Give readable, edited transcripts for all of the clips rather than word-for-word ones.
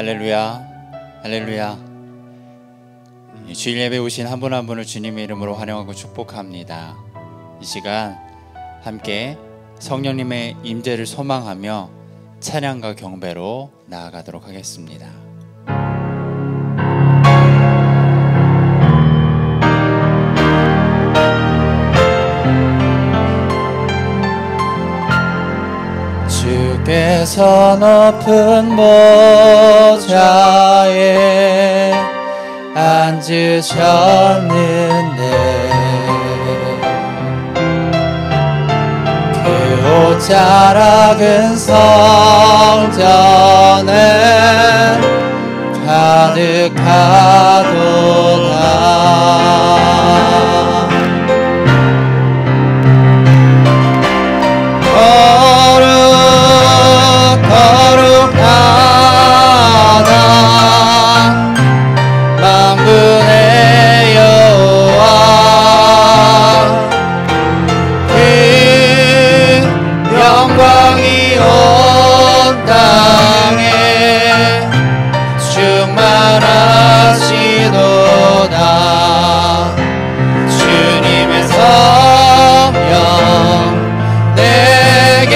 할렐루야, 할렐루야. 주일 예배 오신 한 분 한 분을 주님의 이름으로 환영하고 축복합니다. 이 시간 함께 성령님의 임재를 소망하며 찬양과 경배로 나아가도록 하겠습니다. 주께서 높은 보좌에 앉으셨는데 그 옷자락은 성전에 가득하도다. 거룩하다 만군의 여호와, 그 영광이 온 땅에 충만하시도다. 주님의 성령 내게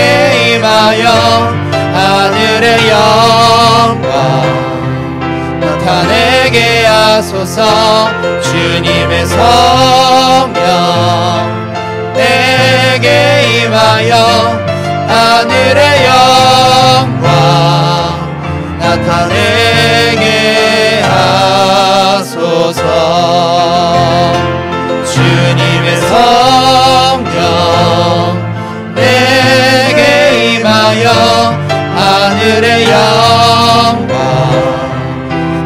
임하여 하늘의 영광 나타내게 하소서. 주님의 성령 내게 임하여 하늘의 영광 나타내게 하소서. 주님의 성령 내게 임하여 하늘의 영광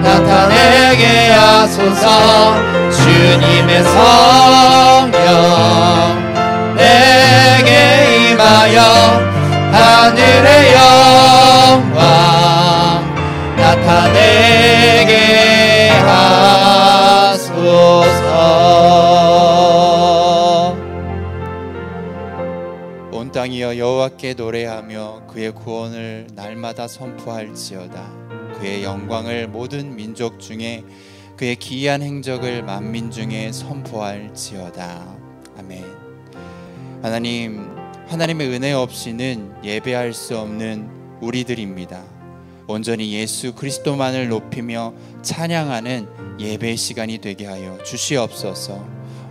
나타내게 하소서. 주님의 성령 내게 임하여 하늘의 영광 나타내게 하소서. 온 땅이여 여호와께 노래하며 그의 구원을 날마다 선포할지어다. 그의 영광을 모든 민족 중에, 그의 기이한 행적을 만민 중에 선포할지어다. 아멘. 하나님의 은혜 없이는 예배할 수 없는 우리들입니다. 온전히 예수 그리스도만을 높이며 찬양하는 예배 시간이 되게 하여 주시옵소서.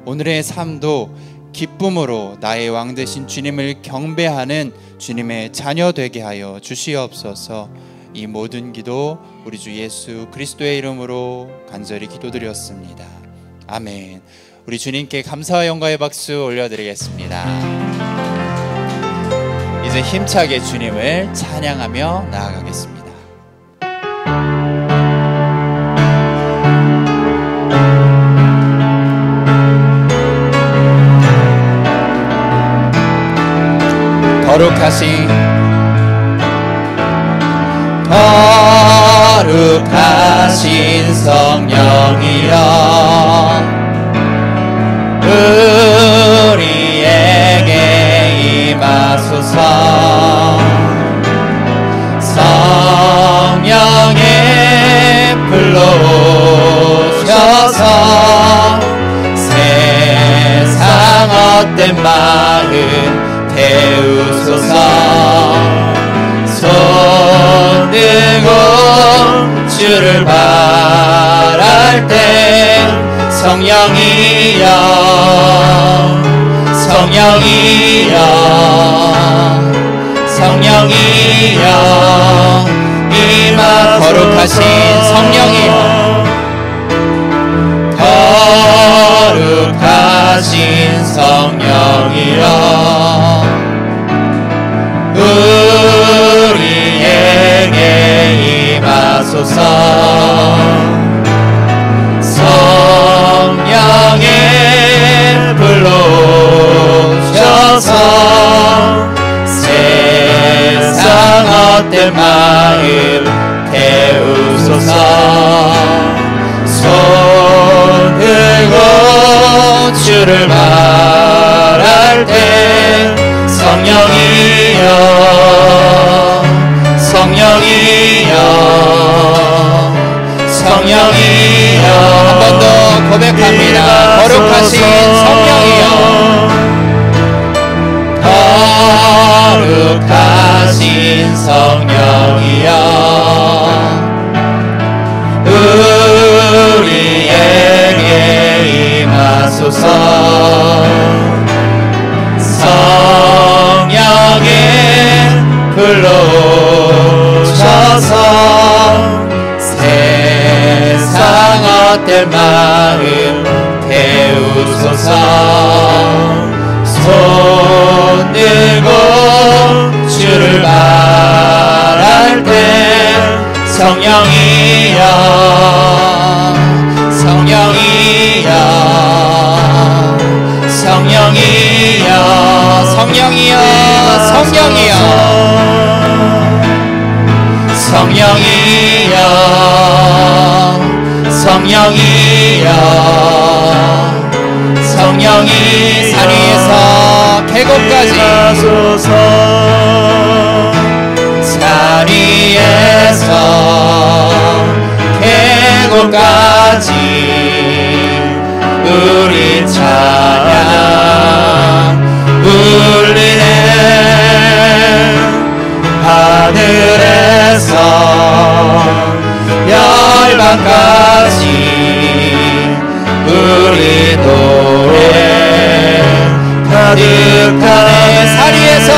오늘의 삶도 기쁨으로 나의 왕 되신 주님을 경배하는 주님의 자녀 되게 하여 주시옵소서. 이 모든 기도 우리 주 예수 그리스도의 이름으로 간절히 기도드렸습니다. 아멘. 우리 주님께 감사와 영광의 박수 올려드리겠습니다. 이제 힘차게 주님을 찬양하며 나아가겠습니다. 거룩하신 성령이여, 우리에게 임하소서. 성령의 불러오셔서 세상 헛된 마음 태우소서. 손들고 주를 바랄 때 성령이여, 성령이여, 성령이여 임하. 거룩하신 성령이여, 거룩하신 성령이여, 우리에게 임하소서. 성령의 불러오셔서 세상 헛된 마음 태우소서. 손들고 주를 바랄 때 성령이여, 성령이여, 성령이여 한 번 더 고백합니다. 거룩하신 성령이여 거룩하신 성령이여 우리에게 임하소서 성령의 불러오셔서 세상 헛될 마음 태우소서 손 들고 주를 바랄 때 성령이여 성령이여 성령이여 성령이여 성령이여 성령이여 성령이여 성령이 산 위에서 계곡까지 산 위에서 계곡까지 우리 찬양 울리네 하늘에서 열방까지 우리 노래 가득하네 사리에서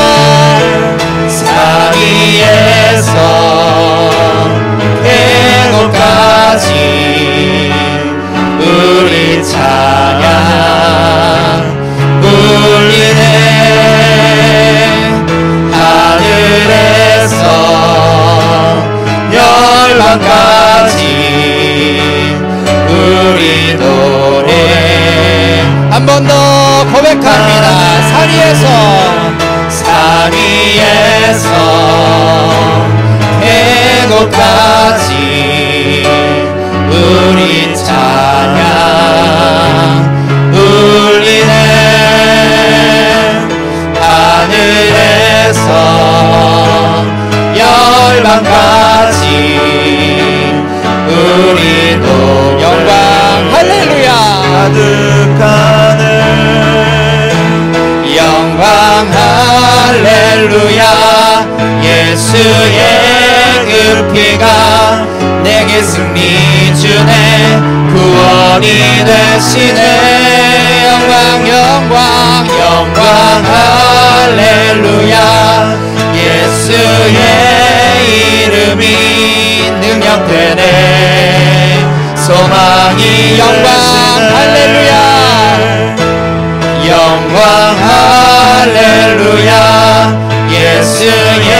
계곡까지 우리 찬양 울리네 하늘에서 열방까지 우리 노래 한 번 더 고백합니다. 산 위에서 계곡까지 우리 찬양 울리네 하늘에서 열방까지 우리 노래 영광 할렐루야 가득하네 영광 할렐루야 예수의 그 피가 내게 승리 주네 구원이 되시네 영광 영광 영광 할렐루야 예수의 이름이 능력되네 소망이 영광 할렐루야 영광 할렐루야 예수의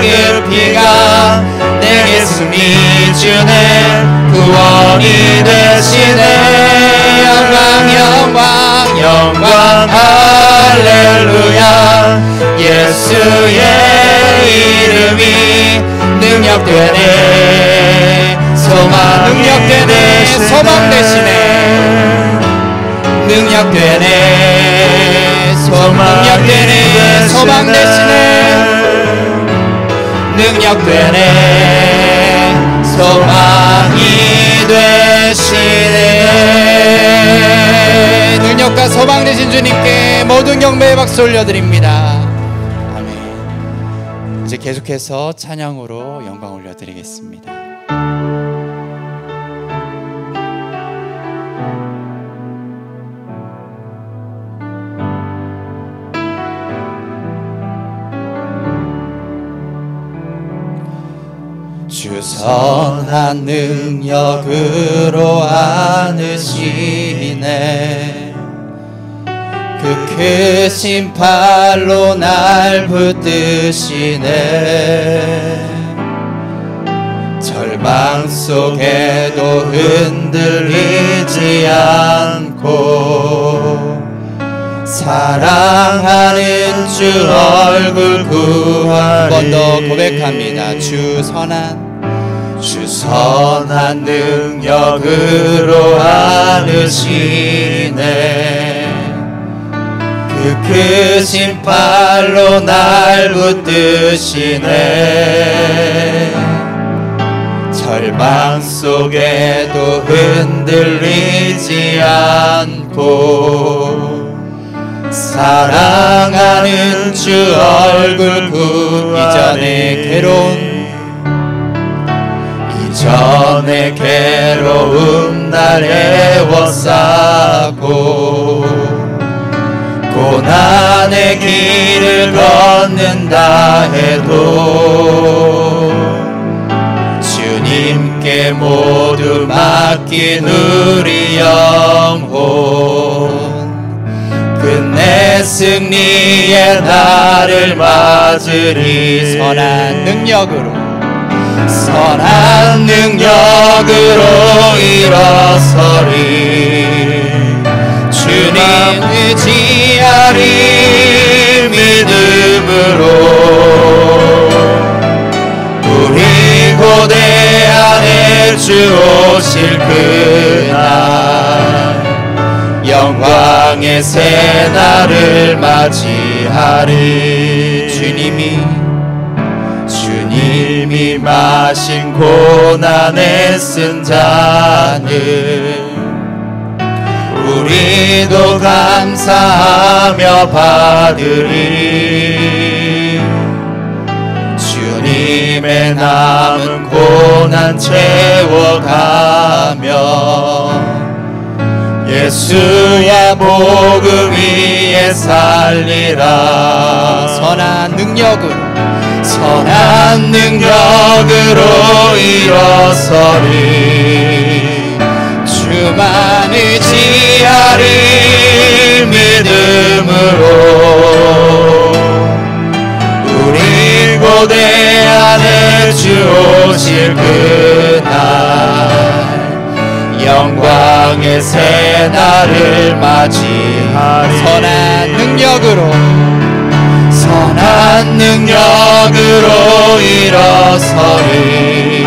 그 피가 내게 승리 주네 구원이 되시네 영광 영광 영광 할렐루야 예수의 이름이 능력되네 소망 능력되네 소망 되시네 능력되네 능력되네 소망 되시네 능력되네 소망이 되시네 능력과 소망 되신 주님께 모든 경배의 박수 올려드립니다. 아멘. 이제 계속해서 찬양으로 영광 올려드리겠습니다. 주 선한 능력으로 안으시네 그 크신 팔로 날 붙드시네 절망 속에도 흔들리지 않고 사랑하는 주 얼굴 구하리 한 번 더 고백합니다. 주 선한 능력으로 안으시네 그 크신 팔로 날 붙드시네 절망 속에도 흔들리지 않고 사랑하는 주 얼굴 이전의 괴로움 날 애워싸고 고난의 길을 걷는다 해도 주님께 모두 맡긴 우리 영혼 끝내 승리의 날을 맞으리 선한 능력으로 일어서리 주님 의지하리 믿음으로 우리 고대 안에 주 오실 그날 영광의 새날을 맞이하리 주님이 마신 고난에 쓴 잔을 우리도 감사하며 받으리 주님의 남은 고난 채워가며 예수의 복음 위에 살리라 선한 능력으로 일어서리 주만 의지하리 믿음으로 우리 고대 안에 주 오실 그날 영광의 새날을 맞이하리 선한 능력으로 일어서리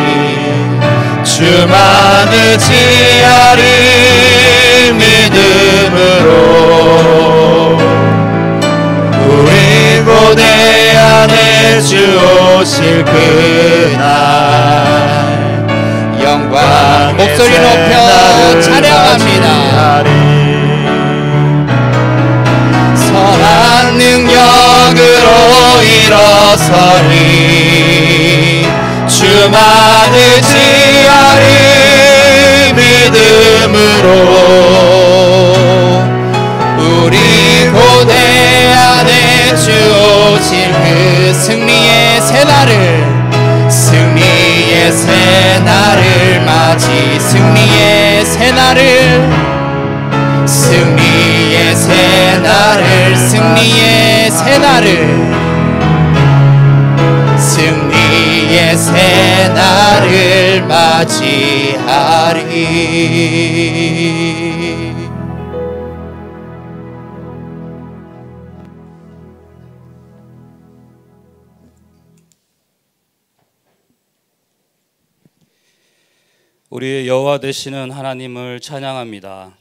주만 의지하리 믿음으로 우리 고대 안에 주 오실 그날 영광 목소리 높여 찬양합니다 선한 능력으로 일어서리 주만 의지하리 믿음으로 우리 고대 안에 주 오실 그 승리의 새날을 맞이 승리의 새날을 맞이하리 우리의 여호와 되시는 하나님을 찬양합니다.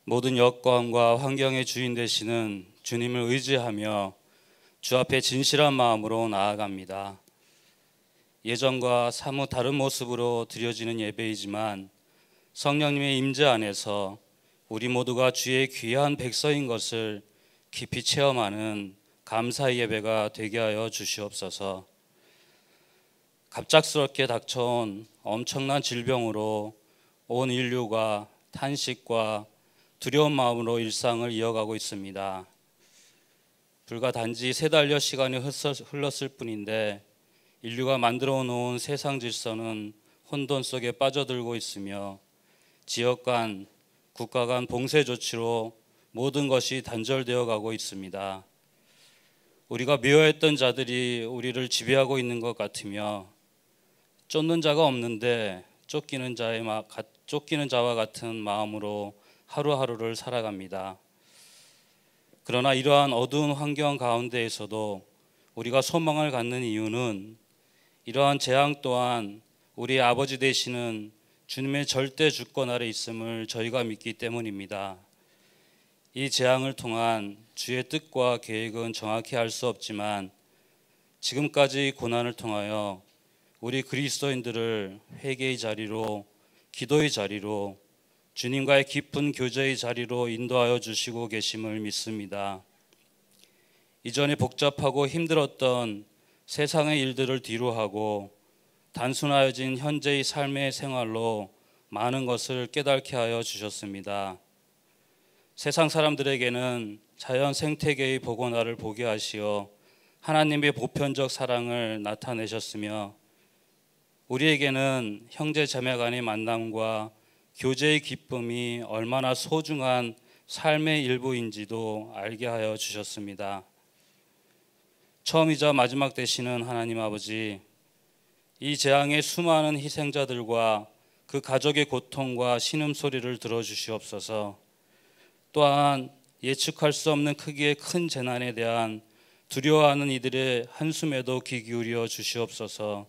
모든 여건과 환경의 주인 되시는 주님을 의지하며 주 앞에 진실한 마음으로 나아갑니다. 예전과 사뭇 다른 모습으로 드려지는 예배이지만 성령님의 임재 안에서 우리 모두가 주의 귀한 백성인 것을 깊이 체험하는 감사의 예배가 되게 하여 주시옵소서. 갑작스럽게 닥쳐온 엄청난 질병으로 온 인류가 탄식과 두려운 마음으로 일상을 이어가고 있습니다. 불과 단지 3달여 시간이 흘렀을 뿐인데 인류가 만들어 놓은 세상 질서는 혼돈 속에 빠져들고 있으며 지역 간, 국가 간 봉쇄 조치로 모든 것이 단절되어 가고 있습니다. 우리가 미워했던 자들이 우리를 지배하고 있는 것 같으며 쫓는 자가 없는데 쫓기는 자와 같은 마음으로 하루하루를 살아갑니다. 그러나 이러한 어두운 환경 가운데에서도 우리가 소망을 갖는 이유는 이러한 재앙 또한 우리 아버지 되시는 주님의 절대 주권 아래 있음을 저희가 믿기 때문입니다. 이 재앙을 통한 주의 뜻과 계획은 정확히 알 수 없지만 지금까지 고난을 통하여 우리 그리스도인들을 회개의 자리로, 기도의 자리로, 주님과의 깊은 교제의 자리로 인도하여 주시고 계심을 믿습니다. 이전에 복잡하고 힘들었던 세상의 일들을 뒤로하고 단순해진 현재의 삶의 생활로 많은 것을 깨닫게 하여 주셨습니다. 세상 사람들에게는 자연 생태계의 복원화를 보게 하시어 하나님의 보편적 사랑을 나타내셨으며, 우리에게는 형제 자매 간의 만남과 교제의 기쁨이 얼마나 소중한 삶의 일부인지도 알게 하여 주셨습니다. 처음이자 마지막 되시는 하나님 아버지, 이 재앙의 수많은 희생자들과 그 가족의 고통과 신음소리를 들어주시옵소서. 또한 예측할 수 없는 크기의 큰 재난에 대한 두려워하는 이들의 한숨에도 귀 기울여 주시옵소서.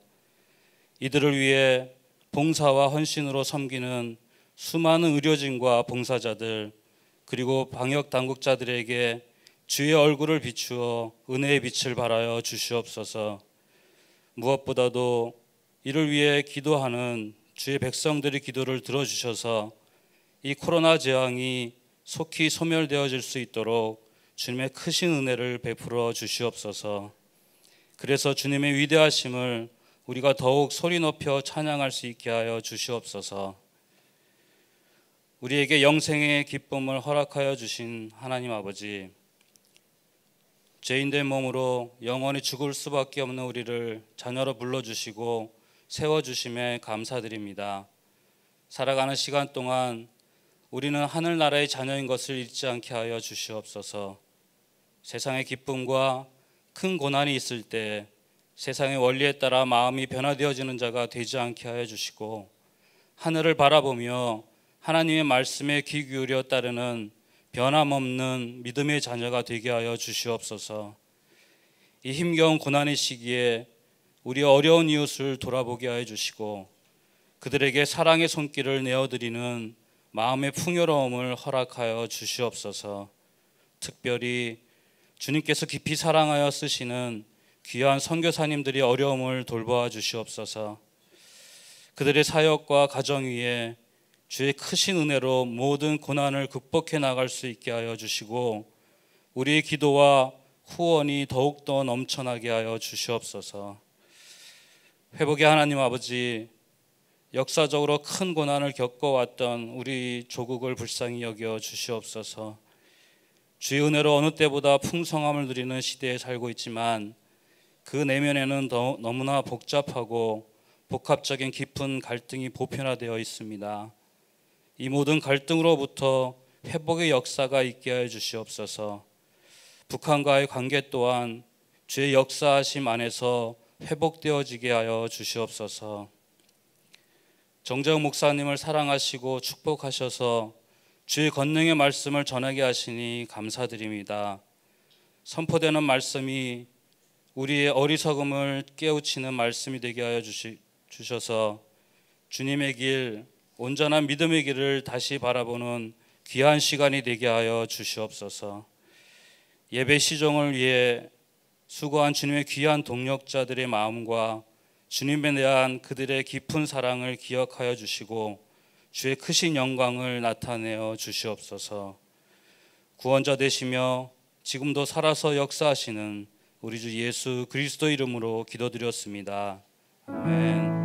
이들을 위해 봉사와 헌신으로 섬기는 수많은 의료진과 봉사자들, 그리고 방역 당국자들에게 주의 얼굴을 비추어 은혜의 빛을 발하여 주시옵소서. 무엇보다도 이를 위해 기도하는 주의 백성들의 기도를 들어주셔서 이 코로나 재앙이 속히 소멸되어질 수 있도록 주님의 크신 은혜를 베풀어 주시옵소서. 그래서 주님의 위대하심을 우리가 더욱 소리 높여 찬양할 수 있게 하여 주시옵소서. 우리에게 영생의 기쁨을 허락하여 주신 하나님 아버지, 죄인된 몸으로 영원히 죽을 수밖에 없는 우리를 자녀로 불러주시고 세워주심에 감사드립니다. 살아가는 시간 동안 우리는 하늘나라의 자녀인 것을 잊지 않게 하여 주시옵소서. 세상의 기쁨과 큰 고난이 있을 때 세상의 원리에 따라 마음이 변화되어지는 자가 되지 않게 하여 주시고, 하늘을 바라보며 하나님의 말씀에 귀 기울여 따르는 변함없는 믿음의 자녀가 되게 하여 주시옵소서. 이 힘겨운 고난의 시기에 우리 어려운 이웃을 돌아보게 하여 주시고, 그들에게 사랑의 손길을 내어드리는 마음의 풍요로움을 허락하여 주시옵소서. 특별히 주님께서 깊이 사랑하여 쓰시는 귀한 선교사님들이 어려움을 돌보아 주시옵소서. 그들의 사역과 가정 위에 주의 크신 은혜로 모든 고난을 극복해 나갈 수 있게 하여 주시고, 우리의 기도와 후원이 더욱더 넘쳐나게 하여 주시옵소서. 회복의 하나님 아버지, 역사적으로 큰 고난을 겪어왔던 우리 조국을 불쌍히 여겨 주시옵소서. 주의 은혜로 어느 때보다 풍성함을 누리는 시대에 살고 있지만 그 내면에는 너무나 복잡하고 복합적인 깊은 갈등이 보편화되어 있습니다. 이 모든 갈등으로부터 회복의 역사가 있게 하여 주시옵소서. 북한과의 관계 또한 주의 역사하심 안에서 회복되어지게 하여 주시옵소서. 정재훈 목사님을 사랑하시고 축복하셔서 주의 권능의 말씀을 전하게 하시니 감사드립니다. 선포되는 말씀이 우리의 어리석음을 깨우치는 말씀이 되게 하여 주셔서 주님의 길, 온전한 믿음의 길을 다시 바라보는 귀한 시간이 되게 하여 주시옵소서. 예배 시종을 위해 수고한 주님의 귀한 동력자들의 마음과 주님에 대한 그들의 깊은 사랑을 기억하여 주시고 주의 크신 영광을 나타내어 주시옵소서. 구원자 되시며 지금도 살아서 역사하시는 우리 주 예수 그리스도 이름으로 기도드렸습니다. 아멘.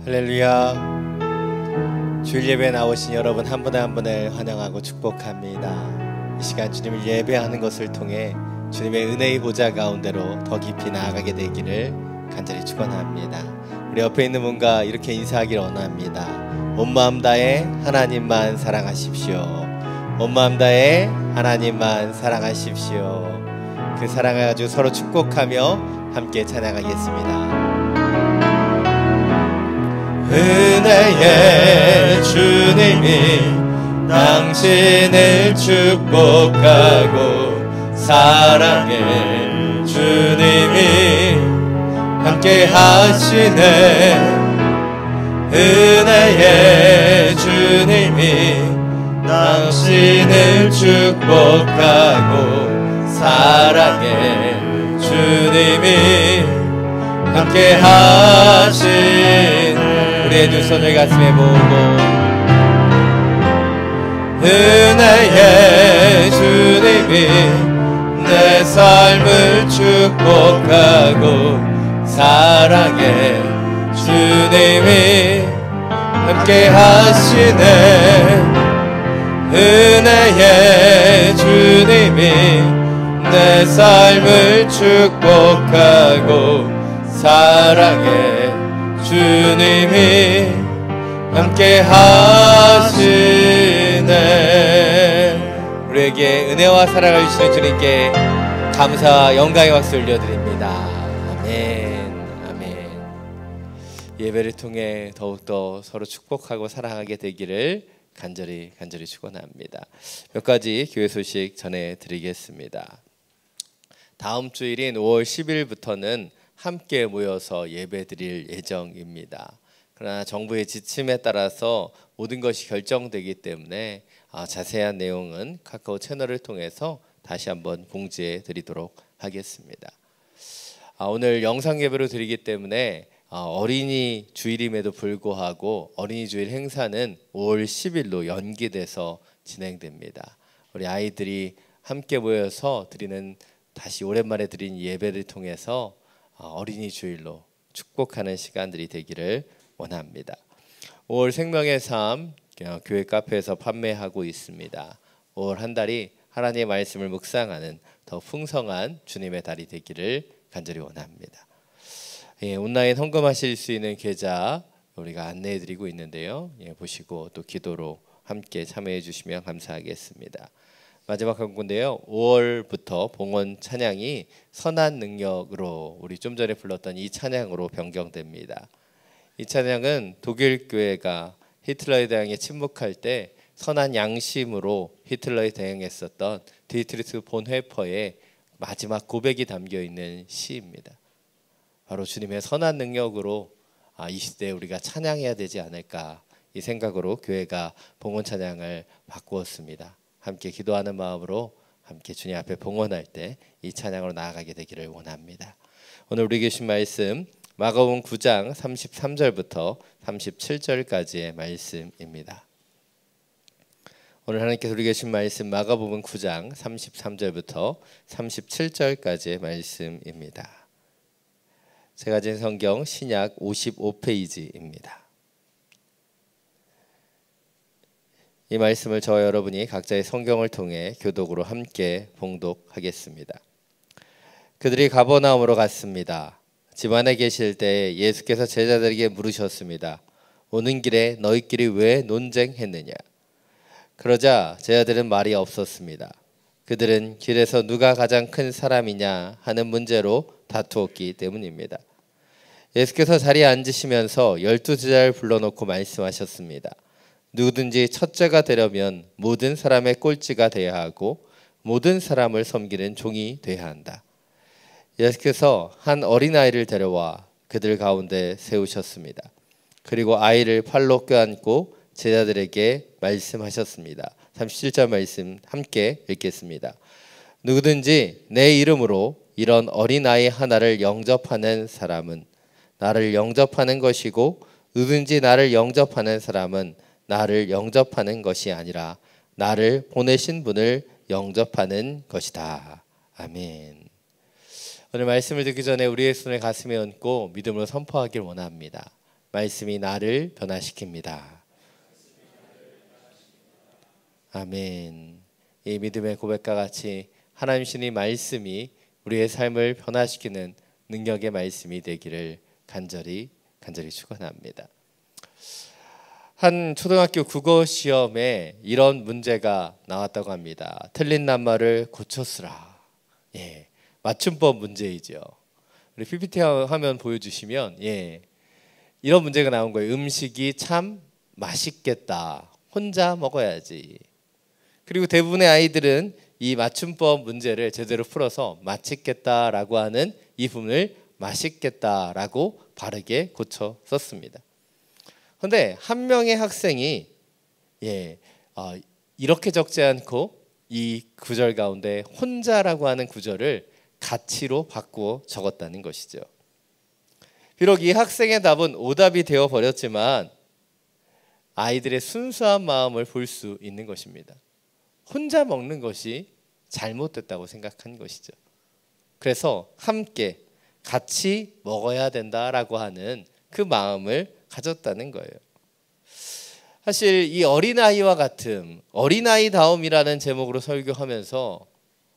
할렐루야. 주일 예배에 나오신 여러분 한 분 한 분을 환영하고 축복합니다. 이 시간 주님을 예배하는 것을 통해 주님의 은혜의 보좌 가운데로 더 깊이 나아가게 되기를 간절히 축원합니다. 우리 옆에 있는 분과 이렇게 인사하기를 원합니다. 온 마음 다해 하나님만 사랑하십시오. 온 마음 다해 하나님만 사랑하십시오. 그 사랑을 가지고 서로 축복하며 함께 찬양하겠습니다. 은혜의 주님이 당신을 축복하고 사랑의 주님이 함께 하시네. 은혜의 주님이 당신을 하신을 축복하고 사랑해 주님이 함께 하신 우리의 두 손을 가슴에 모으고 은혜의 주님이 내 삶을 축복하고 사랑해 주님이 함께 하시네 은혜의 주님이 내 삶을 축복하고 사랑해 주님이 함께 하시네. 우리에게 은혜와 사랑을 주시는 주님께 감사와 영광의 박수 올려드립니다. 아멘. 아멘. 예배를 통해 더욱더 서로 축복하고 사랑하게 되기를 간절히 축원합니다. 몇 가지 교회 소식 전해드리겠습니다. 다음 주일인 5월 10일부터는 함께 모여서 예배드릴 예정입니다. 그러나 정부의 지침에 따라서 모든 것이 결정되기 때문에 자세한 내용은 카카오 채널을 통해서 다시 한번 공지해 드리도록 하겠습니다. 오늘 영상 예배로 드리기 때문에 어린이 주일임에도 불구하고 어린이 주일 행사는 5월 10일로 연기돼서 진행됩니다. 우리 아이들이 함께 모여서 드리는 다시 오랜만에 드린 예배를 통해서 어린이 주일로 축복하는 시간들이 되기를 원합니다. 5월 생명의 삶 교회 카페에서 판매하고 있습니다. 5월 한 달이 하나님의 말씀을 묵상하는 더 풍성한 주님의 달이 되기를 간절히 원합니다. 온라인 헌금하실 수 있는 계좌 우리가 안내해드리고 있는데요. 보시고 또 기도로 함께 참여해 주시면 감사하겠습니다. 마지막 한 군데요. 5월부터 봉헌 찬양이 선한 능력으로 우리 좀 전에 불렀던 이 찬양으로 변경됩니다. 이 찬양은 독일 교회가 히틀러에 대항해 침묵할 때 선한 양심으로 히틀러에 대항했었던 디트리트 본 회퍼의 마지막 고백이 담겨 있는 시입니다. 바로 주님의 선한 능력으로 이 시대에 우리가 찬양해야 되지 않을까 이 생각으로 교회가 봉헌 찬양을 바꾸었습니다. 함께 기도하는 마음으로 함께 주님 앞에 봉헌할 때 이 찬양으로 나아가게 되기를 원합니다. 오늘 우리 계신 말씀 마가복음 9장 33절부터 37절까지의 말씀입니다. 오늘 하나님께서 우리 계신 말씀 마가복음 9장 33절부터 37절까지의 말씀입니다. 제가 가진 성경 신약 55페이지입니다. 이 말씀을 저와 여러분이 각자의 성경을 통해 교독으로 함께 봉독하겠습니다. 그들이 가버나움으로 갔습니다. 집 안에 계실 때 예수께서 제자들에게 물으셨습니다. 오는 길에 너희끼리 왜 논쟁했느냐? 그러자 제자들은 말이 없었습니다. 그들은 길에서 누가 가장 큰 사람이냐 하는 문제로 다투었기 때문입니다. 예수께서 자리에 앉으시면서 12제자를 불러놓고 말씀하셨습니다. 누구든지 첫째가 되려면 모든 사람의 꼴찌가 되어야 하고 모든 사람을 섬기는 종이 되어야 한다. 예수께서 한 어린아이를 데려와 그들 가운데 세우셨습니다. 그리고 아이를 팔로 껴안고 제자들에게 말씀하셨습니다. 37절 말씀 함께 읽겠습니다. 누구든지 내 이름으로 이런 어린아이 하나를 영접하는 사람은 나를 영접하는 것이고 누구든지 나를 영접하는 사람은 나를 영접하는 것이 아니라 나를 보내신 분을 영접하는 것이다. 아멘. 오늘 말씀을 듣기 전에 우리의 손을 가슴에 얹고 믿음으로 선포하길 원합니다. 말씀이 나를 변화시킵니다. 아멘. 이 믿음의 고백과 같이 하나님 신의 말씀이 우리의 삶을 변화시키는 능력의 말씀이 되기를 간절히 축원합니다. 한 초등학교 국어 시험에 이런 문제가 나왔다고 합니다. 틀린 낱말을 고쳐 쓰라. 맞춤법 문제이죠. 우리 PPT 화면 보여주시면 이런 문제가 나온 거예요. 음식이 참 맛있겠다. 혼자 먹어야지. 그리고 대부분의 아이들은 이 맞춤법 문제를 제대로 풀어서 맛있겠다라고 하는 이 부분을 맛있겠다라고 바르게 고쳐 썼습니다. 그런데 한 명의 학생이 이렇게 적지 않고 이 구절 가운데 혼자라고 하는 구절을 가치로 바꾸어 적었다는 것이죠. 비록 이 학생의 답은 오답이 되어 버렸지만 아이들의 순수한 마음을 볼 수 있는 것입니다. 혼자 먹는 것이 잘못됐다고 생각한 것이죠. 그래서 함께 같이 먹어야 된다라고 하는 그 마음을 가졌다는 거예요. 사실 이 어린아이와 같은 어린아이다움이라는 제목으로 설교하면서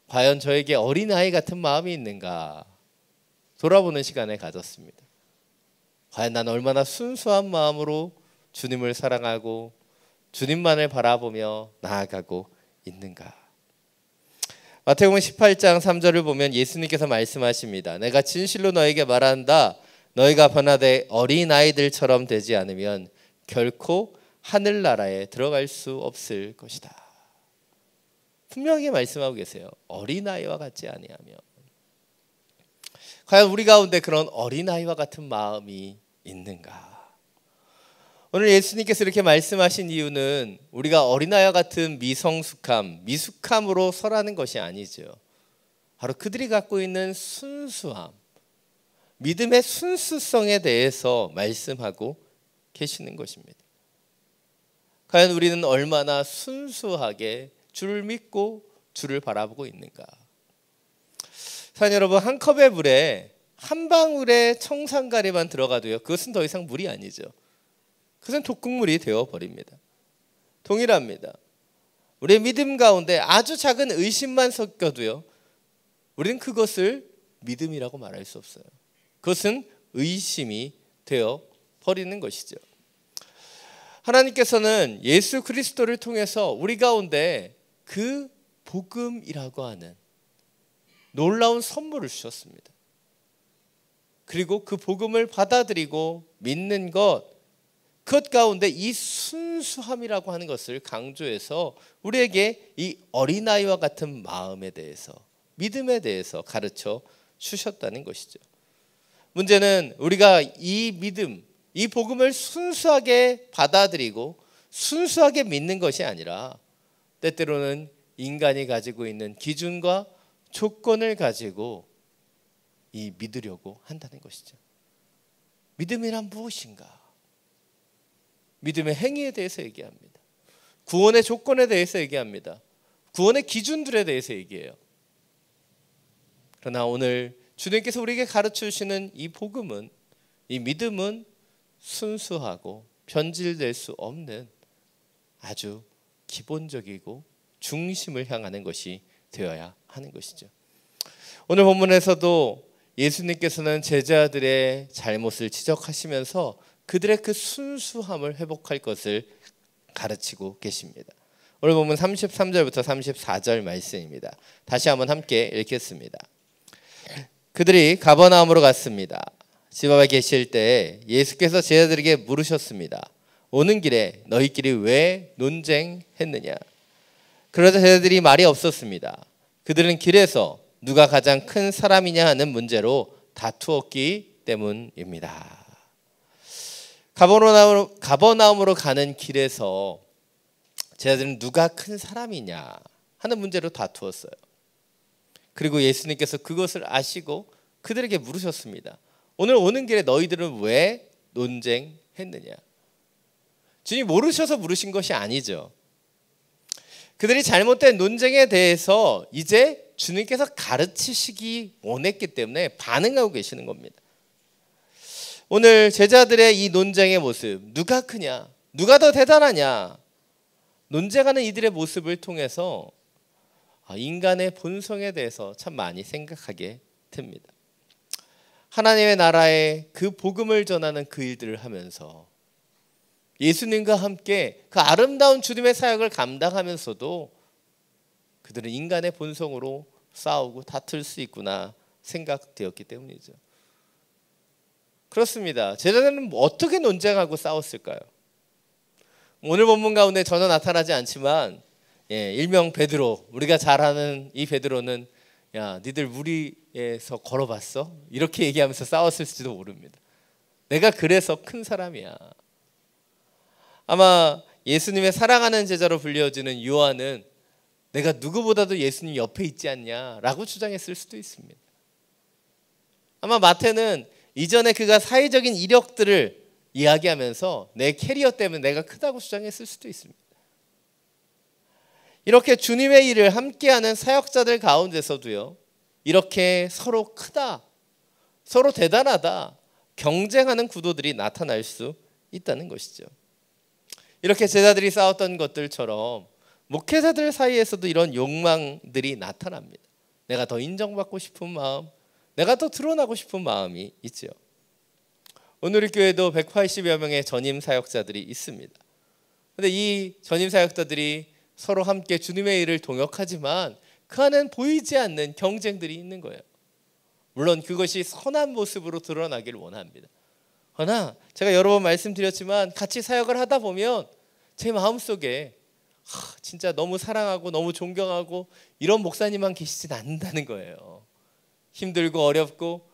과연 저에게 어린아이 같은 마음이 있는가 돌아보는 시간을 가졌습니다. 과연 난 얼마나 순수한 마음으로 주님을 사랑하고 주님만을 바라보며 나아가고 있는가. 마태복음 18장 3절을 보면 예수님께서 말씀하십니다. 내가 진실로 너에게 말한다. 너희가 변화되 어린아이들처럼 되지 않으면 결코 하늘나라에 들어갈 수 없을 것이다. 분명히 말씀하고 계세요. 어린아이와 같지 아니하면. 과연 우리 가운데 그런 어린아이와 같은 마음이 있는가? 오늘 예수님께서 이렇게 말씀하신 이유는 우리가 어린아이와 같은 미성숙함, 미숙함으로 설하는 것이 아니죠. 바로 그들이 갖고 있는 순수함, 믿음의 순수성에 대해서 말씀하고 계시는 것입니다. 과연 우리는 얼마나 순수하게 주를 믿고 주를 바라보고 있는가? 사랑하는 여러분, 한 컵의 물에 한 방울의 청산가리만 들어가도요, 그것은 더 이상 물이 아니죠. 그것은 독극물이 되어버립니다. 동일합니다. 우리의 믿음 가운데 아주 작은 의심만 섞여도요, 우리는 그것을 믿음이라고 말할 수 없어요. 그것은 의심이 되어버리는 것이죠. 하나님께서는 예수 그리스도를 통해서 우리 가운데 그 복음이라고 하는 놀라운 선물을 주셨습니다. 그리고 그 복음을 받아들이고 믿는 그것 가운데 이 순수함이라고 하는 것을 강조해서 우리에게 이 어린아이와 같은 마음에 대해서, 믿음에 대해서 가르쳐 주셨다는 것이죠. 문제는 우리가 이 믿음, 이 복음을 순수하게 받아들이고 순수하게 믿는 것이 아니라 때때로는 인간이 가지고 있는 기준과 조건을 가지고 이 믿으려고 한다는 것이죠. 믿음이란 무엇인가? 믿음의 행위에 대해서 얘기합니다. 구원의 조건에 대해서 얘기합니다. 구원의 기준들에 대해서 얘기해요. 그러나 오늘 주님께서 우리에게 가르쳐 주시는 이 복음은, 이 믿음은 순수하고 변질될 수 없는 아주 기본적이고 중심을 향하는 것이 되어야 하는 것이죠. 오늘 본문에서도 예수님께서는 제자들의 잘못을 지적하시면서 그들의 그 순수함을 회복할 것을 가르치고 계십니다. 오늘 본문 33절부터 34절 말씀입니다. 다시 한번 함께 읽겠습니다. 그들이 가버나움으로 갔습니다. 집 앞에 계실 때 예수께서 제자들에게 물으셨습니다. 오는 길에 너희끼리 왜 논쟁했느냐? 그러자 제자들이 말이 없었습니다. 그들은 길에서 누가 가장 큰 사람이냐 하는 문제로 다투었기 때문입니다. 가버나움으로 가는 길에서 제자들은 누가 큰 사람이냐 하는 문제로 다투었어요. 그리고 예수님께서 그것을 아시고 그들에게 물으셨습니다. 오늘 오는 길에 너희들은 왜 논쟁했느냐? 주님이 모르셔서 물으신 것이 아니죠. 그들이 잘못된 논쟁에 대해서 이제 주님께서 가르치시기 원했기 때문에 반응하고 계시는 겁니다. 오늘 제자들의 이 논쟁의 모습, 누가 크냐, 누가 더 대단하냐, 논쟁하는 이들의 모습을 통해서 인간의 본성에 대해서 참 많이 생각하게 됩니다. 하나님의 나라의 그 복음을 전하는 그 일들을 하면서 예수님과 함께 그 아름다운 주님의 사역을 감당하면서도 그들은 인간의 본성으로 싸우고 다툴 수 있구나 생각되었기 때문이죠. 그렇습니다. 제자들은 어떻게 논쟁하고 싸웠을까요? 오늘 본문 가운데 전혀 나타나지 않지만 일명 베드로, 우리가 잘 아는 이 베드로는 야, 니들 무리에서 걸어봤어? 이렇게 얘기하면서 싸웠을지도 모릅니다. 내가 그래서 큰 사람이야. 아마 예수님의 사랑하는 제자로 불려지는 요한은 내가 누구보다도 예수님 옆에 있지 않냐라고 주장했을 수도 있습니다. 아마 마태는 이전에 그가 사회적인 이력들을 이야기하면서 내 캐리어 때문에 내가 크다고 주장했을 수도 있습니다. 이렇게 주님의 일을 함께하는 사역자들 가운데서도요, 이렇게 서로 크다, 서로 대단하다 경쟁하는 구도들이 나타날 수 있다는 것이죠. 이렇게 제자들이 싸웠던 것들처럼 목회자들 사이에서도 이런 욕망들이 나타납니다. 내가 더 인정받고 싶은 마음, 내가 더 드러나고 싶은 마음이 있죠. 오늘 우리 교회도 180여 명의 전임 사역자들이 있습니다. 그런데 이 전임 사역자들이 서로 함께 주님의 일을 동역하지만 그 안에는 보이지 않는 경쟁들이 있는 거예요. 물론 그것이 선한 모습으로 드러나기를 원합니다. 그러나 제가 여러 번 말씀드렸지만 같이 사역을 하다 보면 제 마음속에 진짜 너무 사랑하고 너무 존경하고 이런 목사님만 계시진 않는다는 거예요. 힘들고 어렵고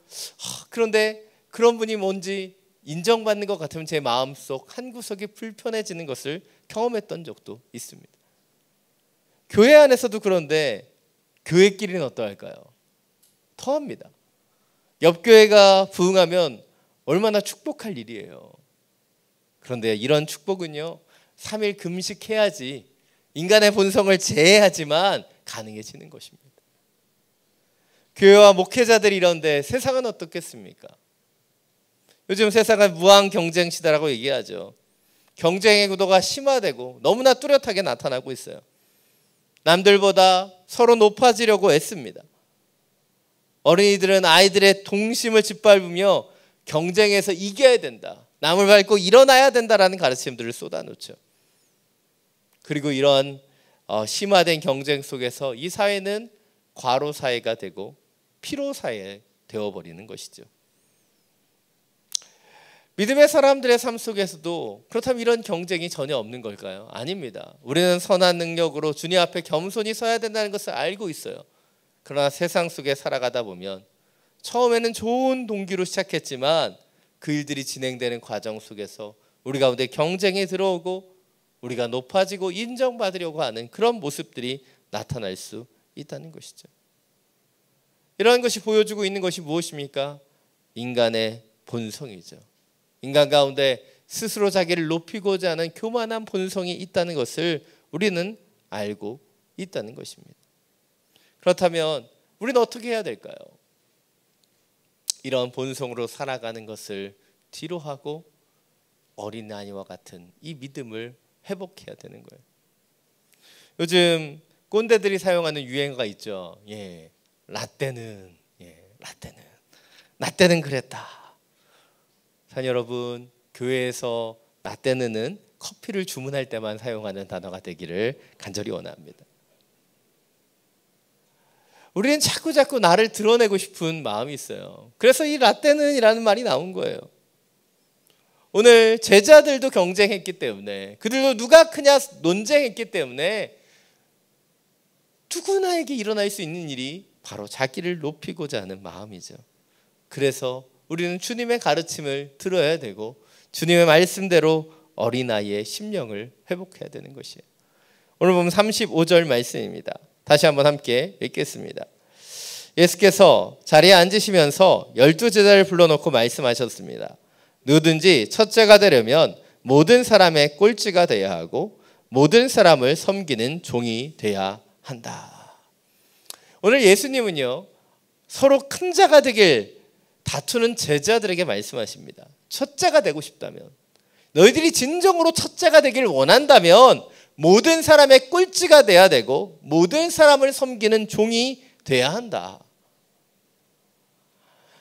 그런데 그런 분이 뭔지 인정받는 것 같으면 제 마음속 한 구석이 불편해지는 것을 경험했던 적도 있습니다. 교회 안에서도 그런데 교회끼리는 어떠할까요? 더합니다. 옆 교회가 부흥하면 얼마나 축복할 일이에요. 그런데 이런 축복은요, 3일 금식해야지, 인간의 본성을 제해야지만 가능해지는 것입니다. 교회와 목회자들이 이런데 세상은 어떻겠습니까? 요즘 세상은 무한 경쟁 시대라고 얘기하죠. 경쟁의 구도가 심화되고 너무나 뚜렷하게 나타나고 있어요. 남들보다 서로 높아지려고 애씁니다. 어린이들은 아이들의 동심을 짓밟으며 경쟁에서 이겨야 된다, 남을 밟고 일어나야 된다라는 가르침들을 쏟아놓죠. 그리고 이런 심화된 경쟁 속에서 이 사회는 과로 사회가 되고 피로 사회 되어버리는 것이죠. 믿음의 사람들의 삶 속에서도 그렇다면 이런 경쟁이 전혀 없는 걸까요? 아닙니다. 우리는 선한 능력으로 주님 앞에 겸손히 서야 된다는 것을 알고 있어요. 그러나 세상 속에 살아가다 보면 처음에는 좋은 동기로 시작했지만 그 일들이 진행되는 과정 속에서 우리 가운데 경쟁이 들어오고 우리가 높아지고 인정받으려고 하는 그런 모습들이 나타날 수 있다는 것이죠. 이러한 것이 보여주고 있는 것이 무엇입니까? 인간의 본성이죠. 인간 가운데 스스로 자기를 높이고자 하는 교만한 본성이 있다는 것을 우리는 알고 있다는 것입니다. 그렇다면 우리는 어떻게 해야 될까요? 이런 본성으로 살아가는 것을 뒤로 하고 어린아이와 같은 이 믿음을 회복해야 되는 거예요. 요즘 꼰대들이 사용하는 유행어가 있죠. 라떼는 그랬다. 자, 여러분, 교회에서 라떼는 커피를 주문할 때만 사용하는 단어가 되기를 간절히 원합니다. 우리는 자꾸 나를 드러내고 싶은 마음이 있어요. 그래서 이 라떼는이라는 말이 나온 거예요. 오늘 제자들도 경쟁했기 때문에, 그들도 누가 크냐 논쟁했기 때문에 누구나에게 일어날 수 있는 일이 바로 자기를 높이고자 하는 마음이죠. 그래서 우리는 주님의 가르침을 들어야 되고 주님의 말씀대로 어린아이의 심령을 회복해야 되는 것이에요. 오늘 보면 35절 말씀입니다. 다시 한번 함께 읽겠습니다. 예수께서 자리에 앉으시면서 12제자를 불러놓고 말씀하셨습니다. 누구든지 첫째가 되려면 모든 사람의 꼴찌가 되어야 하고 모든 사람을 섬기는 종이 되어야 한다. 오늘 예수님은요, 서로 큰 자가 되길 다투는 제자들에게 말씀하십니다. 첫째가 되고 싶다면, 너희들이 진정으로 첫째가 되길 원한다면 모든 사람의 꼴찌가 돼야 되고 모든 사람을 섬기는 종이 돼야 한다.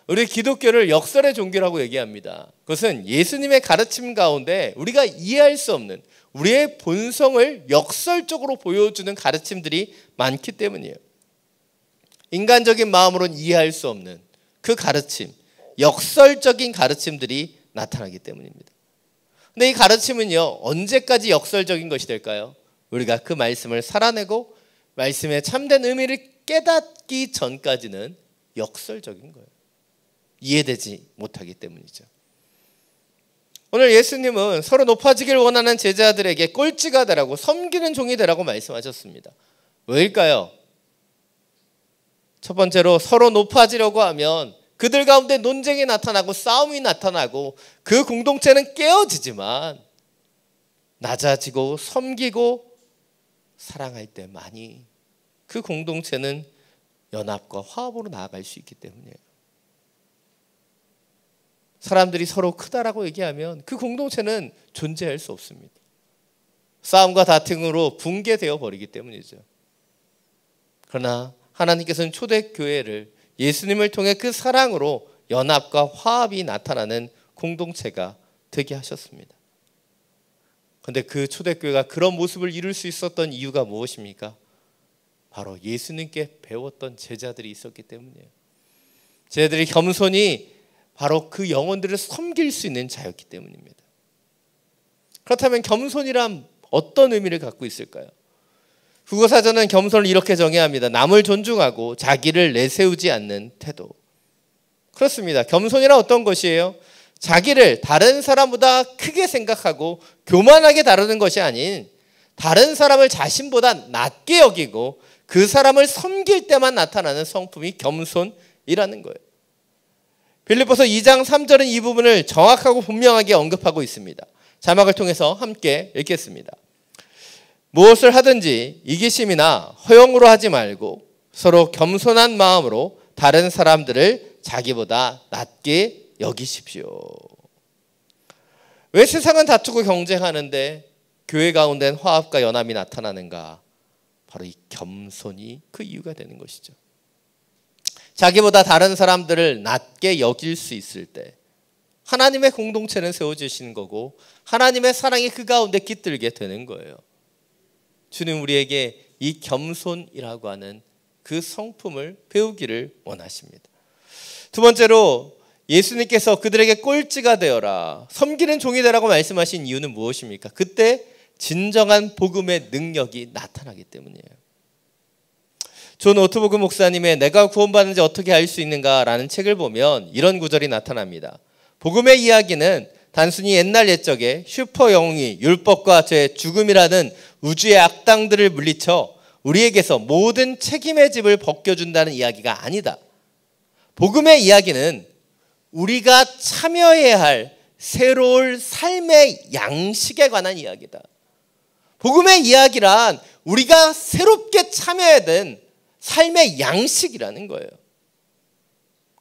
우리 기독교를 역설의 종교라고 얘기합니다. 그것은 예수님의 가르침 가운데 우리가 이해할 수 없는 우리의 본성을 역설적으로 보여주는 가르침들이 많기 때문이에요. 인간적인 마음으로는 이해할 수 없는 그 가르침, 역설적인 가르침들이 나타나기 때문입니다. 근데 이 가르침은요, 언제까지 역설적인 것이 될까요? 우리가 그 말씀을 살아내고 말씀의 참된 의미를 깨닫기 전까지는 역설적인 거예요. 이해되지 못하기 때문이죠. 오늘 예수님은 서로 높아지길 원하는 제자들에게 꼴찌가 되라고, 섬기는 종이 되라고 말씀하셨습니다. 왜일까요? 첫 번째로 서로 높아지려고 하면 그들 가운데 논쟁이 나타나고 싸움이 나타나고 그 공동체는 깨어지지만 낮아지고 섬기고 사랑할 때만이 그 공동체는 연합과 화합으로 나아갈 수 있기 때문이에요. 사람들이 서로 크다라고 얘기하면 그 공동체는 존재할 수 없습니다. 싸움과 다툼으로 붕괴되어 버리기 때문이죠. 그러나 하나님께서는 초대교회를 예수님을 통해 그 사랑으로 연합과 화합이 나타나는 공동체가 되게 하셨습니다. 그런데 그 초대교회가 그런 모습을 이룰 수 있었던 이유가 무엇입니까? 바로 예수님께 배웠던 제자들이 있었기 때문이에요. 제자들이 겸손히 바로 그 영혼들을 섬길 수 있는 자였기 때문입니다. 그렇다면 겸손이란 어떤 의미를 갖고 있을까요? 국어사전은 겸손을 이렇게 정의합니다. 남을 존중하고 자기를 내세우지 않는 태도. 그렇습니다. 겸손이란 어떤 것이에요? 자기를 다른 사람보다 크게 생각하고 교만하게 다루는 것이 아닌 다른 사람을 자신보다 낮게 여기고 그 사람을 섬길 때만 나타나는 성품이 겸손이라는 거예요. 빌립보서 2장 3절은 이 부분을 정확하고 분명하게 언급하고 있습니다. 자막을 통해서 함께 읽겠습니다. 무엇을 하든지 이기심이나 허영으로 하지 말고 서로 겸손한 마음으로 다른 사람들을 자기보다 낮게 여기십시오. 왜 세상은 다투고 경쟁하는데 교회 가운데는 화합과 연합이 나타나는가? 바로 이 겸손이 그 이유가 되는 것이죠. 자기보다 다른 사람들을 낮게 여길 수 있을 때 하나님의 공동체는 세워지시는 거고 하나님의 사랑이 그 가운데 깃들게 되는 거예요. 주님 우리에게 이 겸손이라고 하는 그 성품을 배우기를 원하십니다. 두 번째로 예수님께서 그들에게 꼴찌가 되어라, 섬기는 종이 되라고 말씀하신 이유는 무엇입니까? 그때 진정한 복음의 능력이 나타나기 때문이에요. 존 오트보그 목사님의 내가 구원받는지 어떻게 알 수 있는가라는 책을 보면 이런 구절이 나타납니다. 복음의 이야기는 단순히 옛날 옛적에 슈퍼 영웅이 율법과 죄, 죽음이라는 우주의 악당들을 물리쳐 우리에게서 모든 책임의 집을 벗겨준다는 이야기가 아니다. 복음의 이야기는 우리가 참여해야 할 새로운 삶의 양식에 관한 이야기다. 복음의 이야기란 우리가 새롭게 참여해야 된 삶의 양식이라는 거예요.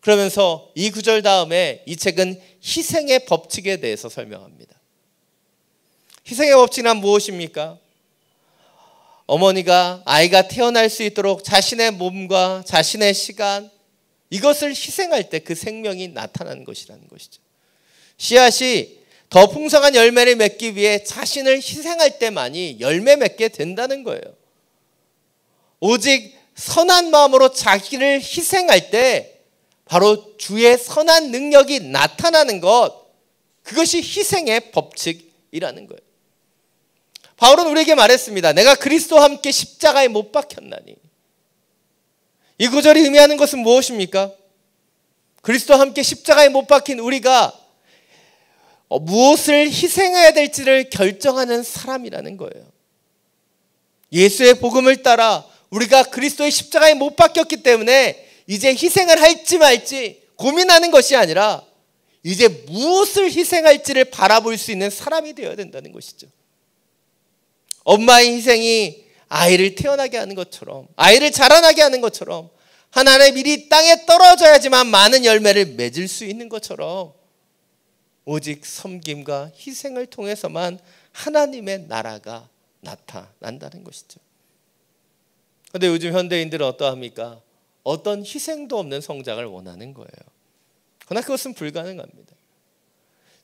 그러면서 이 구절 다음에 이 책은 희생의 법칙에 대해서 설명합니다. 희생의 법칙은 무엇입니까? 어머니가 아이가 태어날 수 있도록 자신의 몸과 자신의 시간, 이것을 희생할 때 그 생명이 나타나는 것이라는 것이죠. 씨앗이 더 풍성한 열매를 맺기 위해 자신을 희생할 때만이 열매 맺게 된다는 거예요. 오직 선한 마음으로 자기를 희생할 때 바로 주의 선한 능력이 나타나는 것, 그것이 희생의 법칙이라는 거예요. 바울은 우리에게 말했습니다. 내가 그리스도와 함께 십자가에 못 박혔나니. 이 구절이 의미하는 것은 무엇입니까? 그리스도와 함께 십자가에 못 박힌 우리가 무엇을 희생해야 될지를 결정하는 사람이라는 거예요. 예수의 복음을 따라 우리가 그리스도의 십자가에 못 박혔기 때문에 이제 희생을 할지 말지 고민하는 것이 아니라 이제 무엇을 희생할지를 바라볼 수 있는 사람이 되어야 된다는 것이죠. 엄마의 희생이 아이를 태어나게 하는 것처럼, 아이를 자라나게 하는 것처럼, 하나님의 일이 땅에 떨어져야지만 많은 열매를 맺을 수 있는 것처럼 오직 섬김과 희생을 통해서만 하나님의 나라가 나타난다는 것이죠. 그런데 요즘 현대인들은 어떠합니까? 어떤 희생도 없는 성장을 원하는 거예요. 그러나 그것은 불가능합니다.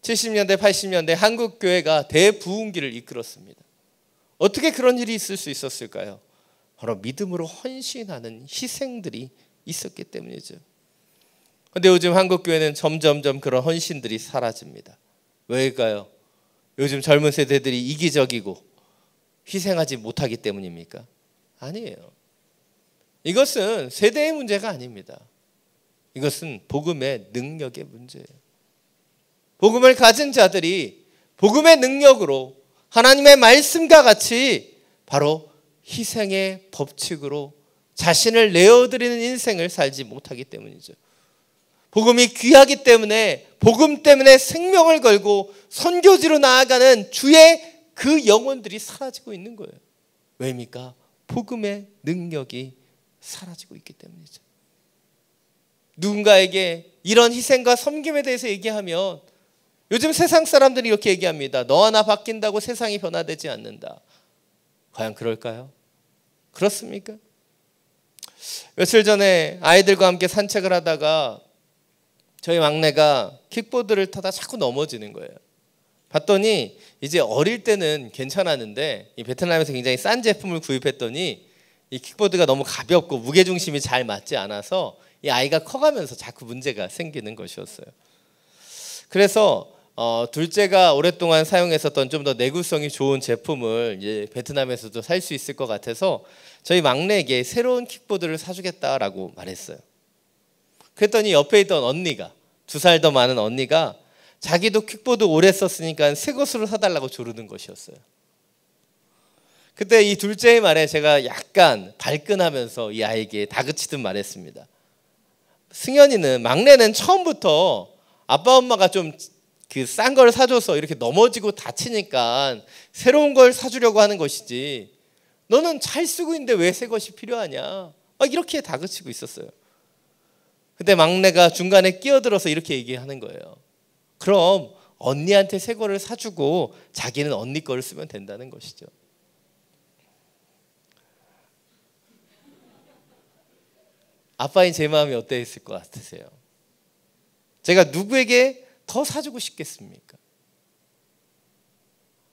70년대, 80년대 한국 교회가 대부흥기를 이끌었습니다. 어떻게 그런 일이 있을 수 있었을까요? 바로 믿음으로 헌신하는 희생들이 있었기 때문이죠. 그런데 요즘 한국 교회는 점점점 그런 헌신들이 사라집니다. 왜일까요? 요즘 젊은 세대들이 이기적이고 희생하지 못하기 때문입니까? 아니에요. 이것은 세대의 문제가 아닙니다. 이것은 복음의 능력의 문제예요. 복음을 가진 자들이 복음의 능력으로 하나님의 말씀과 같이 바로 희생의 법칙으로 자신을 내어드리는 인생을 살지 못하기 때문이죠. 복음이 귀하기 때문에 복음 때문에 생명을 걸고 선교지로 나아가는 주의 그 영혼들이 사라지고 있는 거예요. 왜입니까? 복음의 능력이 사라지고 있기 때문이죠. 누군가에게 이런 희생과 섬김에 대해서 얘기하면 요즘 세상 사람들이 이렇게 얘기합니다. 너와 나 바뀐다고 세상이 변화되지 않는다. 과연 그럴까요? 그렇습니까? 며칠 전에 아이들과 함께 산책을 하다가 저희 막내가 킥보드를 타다 자꾸 넘어지는 거예요. 봤더니 이제 어릴 때는 괜찮았는데 이 베트남에서 굉장히 싼 제품을 구입했더니 이 킥보드가 너무 가볍고 무게중심이 잘 맞지 않아서 이 아이가 커가면서 자꾸 문제가 생기는 것이었어요. 그래서 둘째가 오랫동안 사용했었던 좀 더 내구성이 좋은 제품을 이제 베트남에서도 살 수 있을 것 같아서 저희 막내에게 새로운 킥보드를 사주겠다라고 말했어요. 그랬더니 옆에 있던 언니가 2살 더 많은 언니가 자기도 킥보드 오래 썼으니까 새 것으로 사달라고 조르는 것이었어요. 그때 이 둘째의 말에 제가 약간 발끈하면서 이 아이에게 다그치듯 말했습니다. 승현이는 막내는 처음부터 아빠 엄마가 좀 그 싼 걸 사줘서 이렇게 넘어지고 다치니까 새로운 걸 사주려고 하는 것이지 너는 잘 쓰고 있는데 왜 새 것이 필요하냐 막 이렇게 다그치고 있었어요. 그때 막내가 중간에 끼어들어서 이렇게 얘기하는 거예요. 그럼 언니한테 새 거를 사주고 자기는 언니 거를 쓰면 된다는 것이죠. 아빠인 제 마음이 어땠을 것 같으세요? 제가 누구에게 더 사주고 싶겠습니까?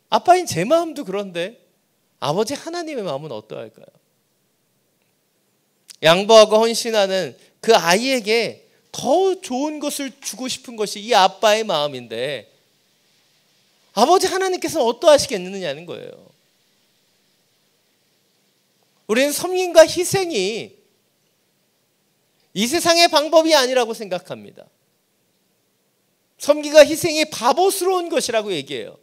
아빠인 제 마음도 그런데 아버지 하나님의 마음은 어떠할까요? 양보하고 헌신하는 그 아이에게 더 좋은 것을 주고 싶은 것이 이 아빠의 마음인데 아버지 하나님께서는 어떠하시겠느냐는 거예요. 우리는 섬김과 희생이 이 세상의 방법이 아니라고 생각합니다. 섬기가 희생이 바보스러운 것이라고 얘기해요.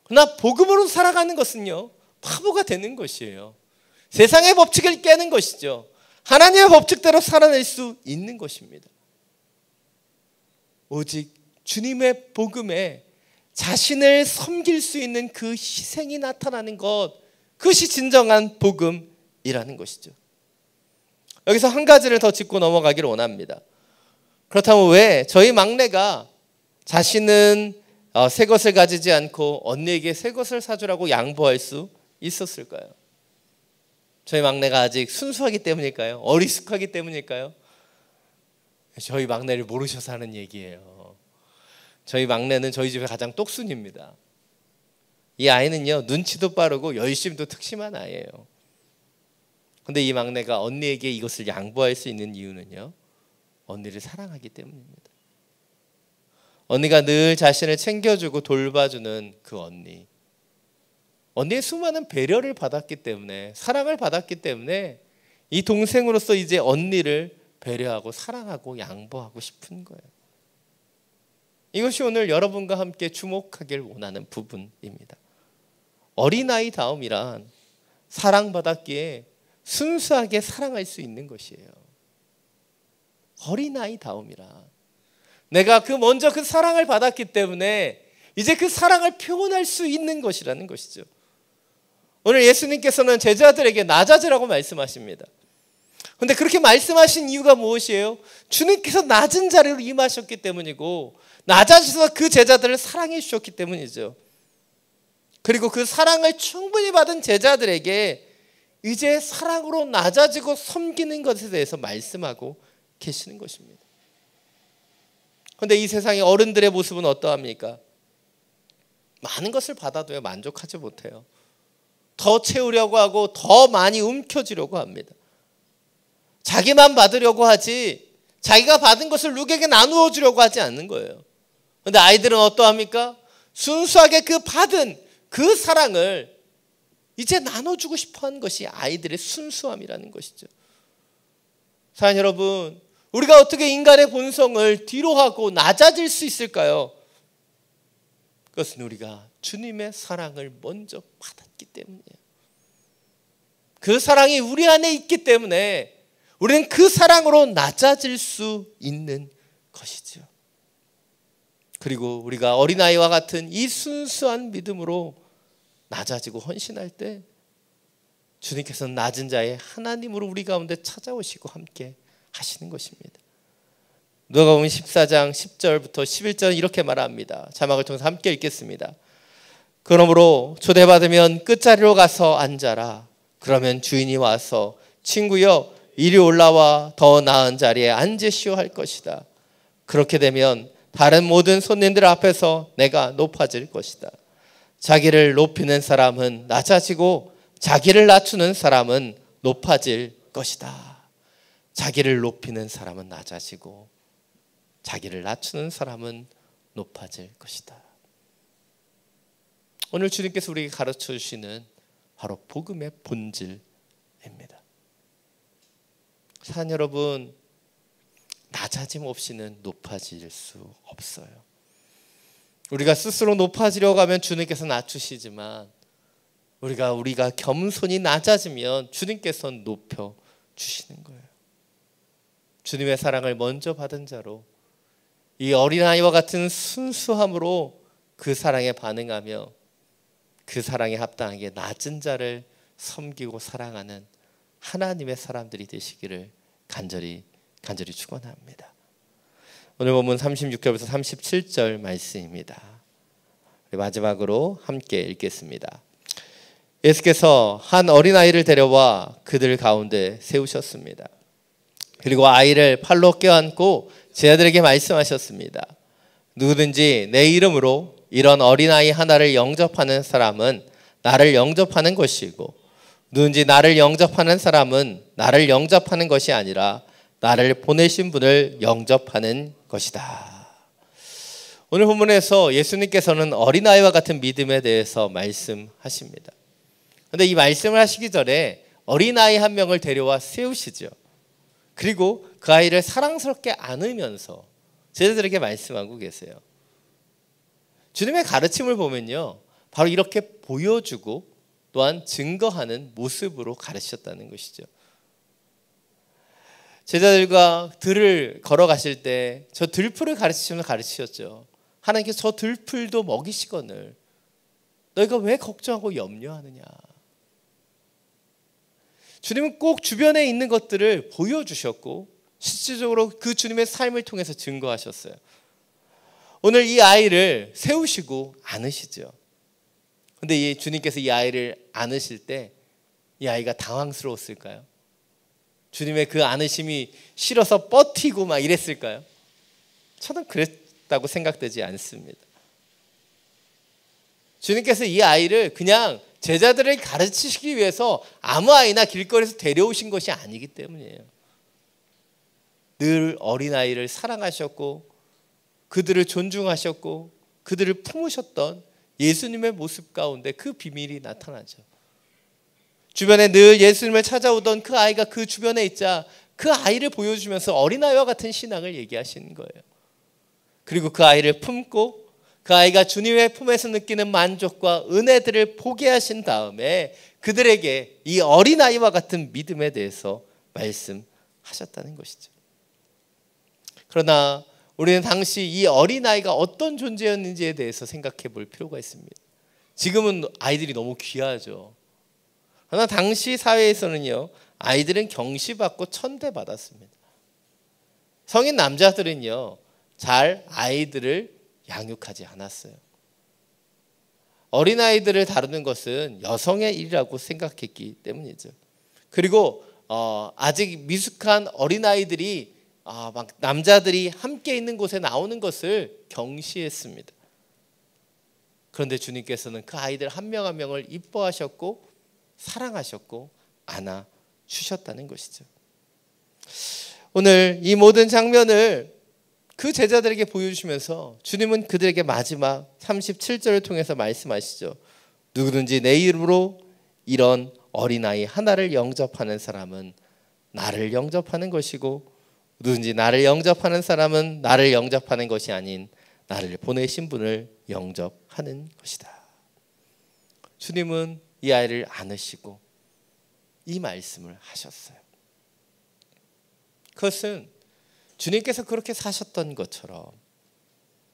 그러나 복음으로 살아가는 것은요 바보가 되는 것이에요. 세상의 법칙을 깨는 것이죠. 하나님의 법칙대로 살아낼 수 있는 것입니다. 오직 주님의 복음에 자신을 섬길 수 있는 그 희생이 나타나는 것, 그것이 진정한 복음이라는 것이죠. 여기서 한 가지를 더 짚고 넘어가기를 원합니다. 그렇다면 왜 저희 막내가 자신은 새 것을 가지지 않고 언니에게 새 것을 사주라고 양보할 수 있었을까요? 저희 막내가 아직 순수하기 때문일까요? 어리숙하기 때문일까요? 저희 막내를 모르셔서 하는 얘기예요. 저희 막내는 저희 집에 가장 똑순입니다. 이 아이는요 눈치도 빠르고 열심도 특심한 아이예요. 근데 이 막내가 언니에게 이것을 양보할 수 있는 이유는요 언니를 사랑하기 때문입니다. 언니가 늘 자신을 챙겨주고 돌봐주는 그 언니, 언니의 수많은 배려를 받았기 때문에, 사랑을 받았기 때문에 이 동생으로서 이제 언니를 배려하고 사랑하고 양보하고 싶은 거예요. 이것이 오늘 여러분과 함께 주목하길 원하는 부분입니다. 어린아이다움이란 사랑받았기에 순수하게 사랑할 수 있는 것이에요. 어린아이다움이란 내가 먼저 그 사랑을 받았기 때문에 이제 그 사랑을 표현할 수 있는 것이라는 것이죠. 오늘 예수님께서는 제자들에게 낮아지라고 말씀하십니다. 그런데 그렇게 말씀하신 이유가 무엇이에요? 주님께서 낮은 자리로 임하셨기 때문이고 낮아지셔서 그 제자들을 사랑해 주셨기 때문이죠. 그리고 그 사랑을 충분히 받은 제자들에게 이제 사랑으로 낮아지고 섬기는 것에 대해서 말씀하고 계시는 것입니다. 그런데 이 세상의 어른들의 모습은 어떠합니까? 많은 것을 받아도요 만족하지 못해요. 더 채우려고 하고 더 많이 움켜쥐려고 합니다. 자기만 받으려고 하지 자기가 받은 것을 누구에게 나누어 주려고 하지 않는 거예요. 그런데 아이들은 어떠합니까? 순수하게 그 받은 그 사랑을 이제 나눠주고 싶어하는 것이 아이들의 순수함이라는 것이죠. 사랑하는 여러분, 우리가 어떻게 인간의 본성을 뒤로 하고 낮아질 수 있을까요? 그것은 우리가 주님의 사랑을 먼저 받았기 때문이에요. 그 사랑이 우리 안에 있기 때문에 우리는 그 사랑으로 낮아질 수 있는 것이죠. 그리고 우리가 어린아이와 같은 이 순수한 믿음으로 낮아지고 헌신할 때 주님께서는 낮은 자의 하나님으로 우리 가운데 찾아오시고 함께 하시는 것입니다. 누가복음 14장 10절부터 11절 이렇게 말합니다. 자막을 통해서 함께 읽겠습니다. 그러므로 초대받으면 끝자리로 가서 앉아라. 그러면 주인이 와서 친구여 이리 올라와 더 나은 자리에 앉으시오 할 것이다. 그렇게 되면 다른 모든 손님들 앞에서 내가 높아질 것이다. 자기를 높이는 사람은 낮아지고 자기를 낮추는 사람은 높아질 것이다. 자기를 높이는 사람은 낮아지고 자기를 낮추는 사람은 높아질 것이다. 오늘 주님께서 우리에게 가르쳐 주시는 바로 복음의 본질입니다. 사랑 여러분, 낮아짐 없이는 높아질 수 없어요. 우리가 스스로 높아지려고 하면 주님께서 낮추시지만 우리가 겸손히 낮아지면 주님께서는 높여 주시는 거예요. 주님의 사랑을 먼저 받은 자로 이 어린아이와 같은 순수함으로 그 사랑에 반응하며 그 사랑에 합당하게 낮은 자를 섬기고 사랑하는 하나님의 사람들이 되시기를 간절히 축원합니다. 오늘 본문 36절부터 37절 말씀입니다. 마지막으로 함께 읽겠습니다. 예수께서 한 어린아이를 데려와 그들 가운데 세우셨습니다. 그리고 아이를 팔로 껴안고 제자들에게 말씀하셨습니다. 누구든지 내 이름으로 이런 어린아이 하나를 영접하는 사람은 나를 영접하는 것이고 누군지 나를 영접하는 사람은 나를 영접하는 것이 아니라 나를 보내신 분을 영접하는 것이다. 오늘 본문에서 예수님께서는 어린아이와 같은 믿음에 대해서 말씀하십니다. 그런데 이 말씀을 하시기 전에 어린아이 한 명을 데려와 세우시죠. 그리고 그 아이를 사랑스럽게 안으면서 제자들에게 말씀하고 계세요. 주님의 가르침을 보면요, 바로 이렇게 보여주고 또한 증거하는 모습으로 가르치셨다는 것이죠. 제자들과 들을 걸어가실 때 저 들풀을 가르치시면서 가르치셨죠. 하나님께서 저 들풀도 먹이시거늘 너희가 왜 걱정하고 염려하느냐. 주님은 꼭 주변에 있는 것들을 보여주셨고 실질적으로 그 주님의 삶을 통해서 증거하셨어요. 오늘 이 아이를 세우시고 안으시죠. 근데 이 주님께서 이 아이를 안으실 때 이 아이가 당황스러웠을까요? 주님의 그 안으심이 싫어서 버티고 막 이랬을까요? 저는 그랬다고 생각되지 않습니다. 주님께서 이 아이를 그냥 제자들을 가르치시기 위해서 아무 아이나 길거리에서 데려오신 것이 아니기 때문이에요. 늘 어린아이를 사랑하셨고 그들을 존중하셨고 그들을 품으셨던 예수님의 모습 가운데 그 비밀이 나타나죠. 주변에 늘 예수님을 찾아오던 그 아이가 그 주변에 있자 그 아이를 보여주면서 어린아이와 같은 신앙을 얘기하시는 거예요. 그리고 그 아이를 품고 그 아이가 주님의 품에서 느끼는 만족과 은혜들을 보게 하신 다음에 그들에게 이 어린아이와 같은 믿음에 대해서 말씀하셨다는 것이죠. 그러나 우리는 당시 이 어린아이가 어떤 존재였는지에 대해서 생각해 볼 필요가 있습니다. 지금은 아이들이 너무 귀하죠. 그러나 당시 사회에서는요, 아이들은 경시받고 천대받았습니다. 성인 남자들은요, 잘 아이들을 양육하지 않았어요. 어린아이들을 다루는 것은 여성의 일이라고 생각했기 때문이죠. 그리고 아직 미숙한 어린아이들이 막 남자들이 함께 있는 곳에 나오는 것을 경시했습니다. 그런데 주님께서는 그 아이들 한 명 한 명을 이뻐하셨고 사랑하셨고 안아주셨다는 것이죠. 오늘 이 모든 장면을 그 제자들에게 보여주시면서 주님은 그들에게 마지막 37절을 통해서 말씀하시죠. 누구든지 내 이름으로 이런 어린아이 하나를 영접하는 사람은 나를 영접하는 것이고 누구든지 나를 영접하는 사람은 나를 영접하는 것이 아닌 나를 보내신 분을 영접하는 것이다. 주님은 이 아이를 안으시고 이 말씀을 하셨어요. 그것은 주님께서 그렇게 사셨던 것처럼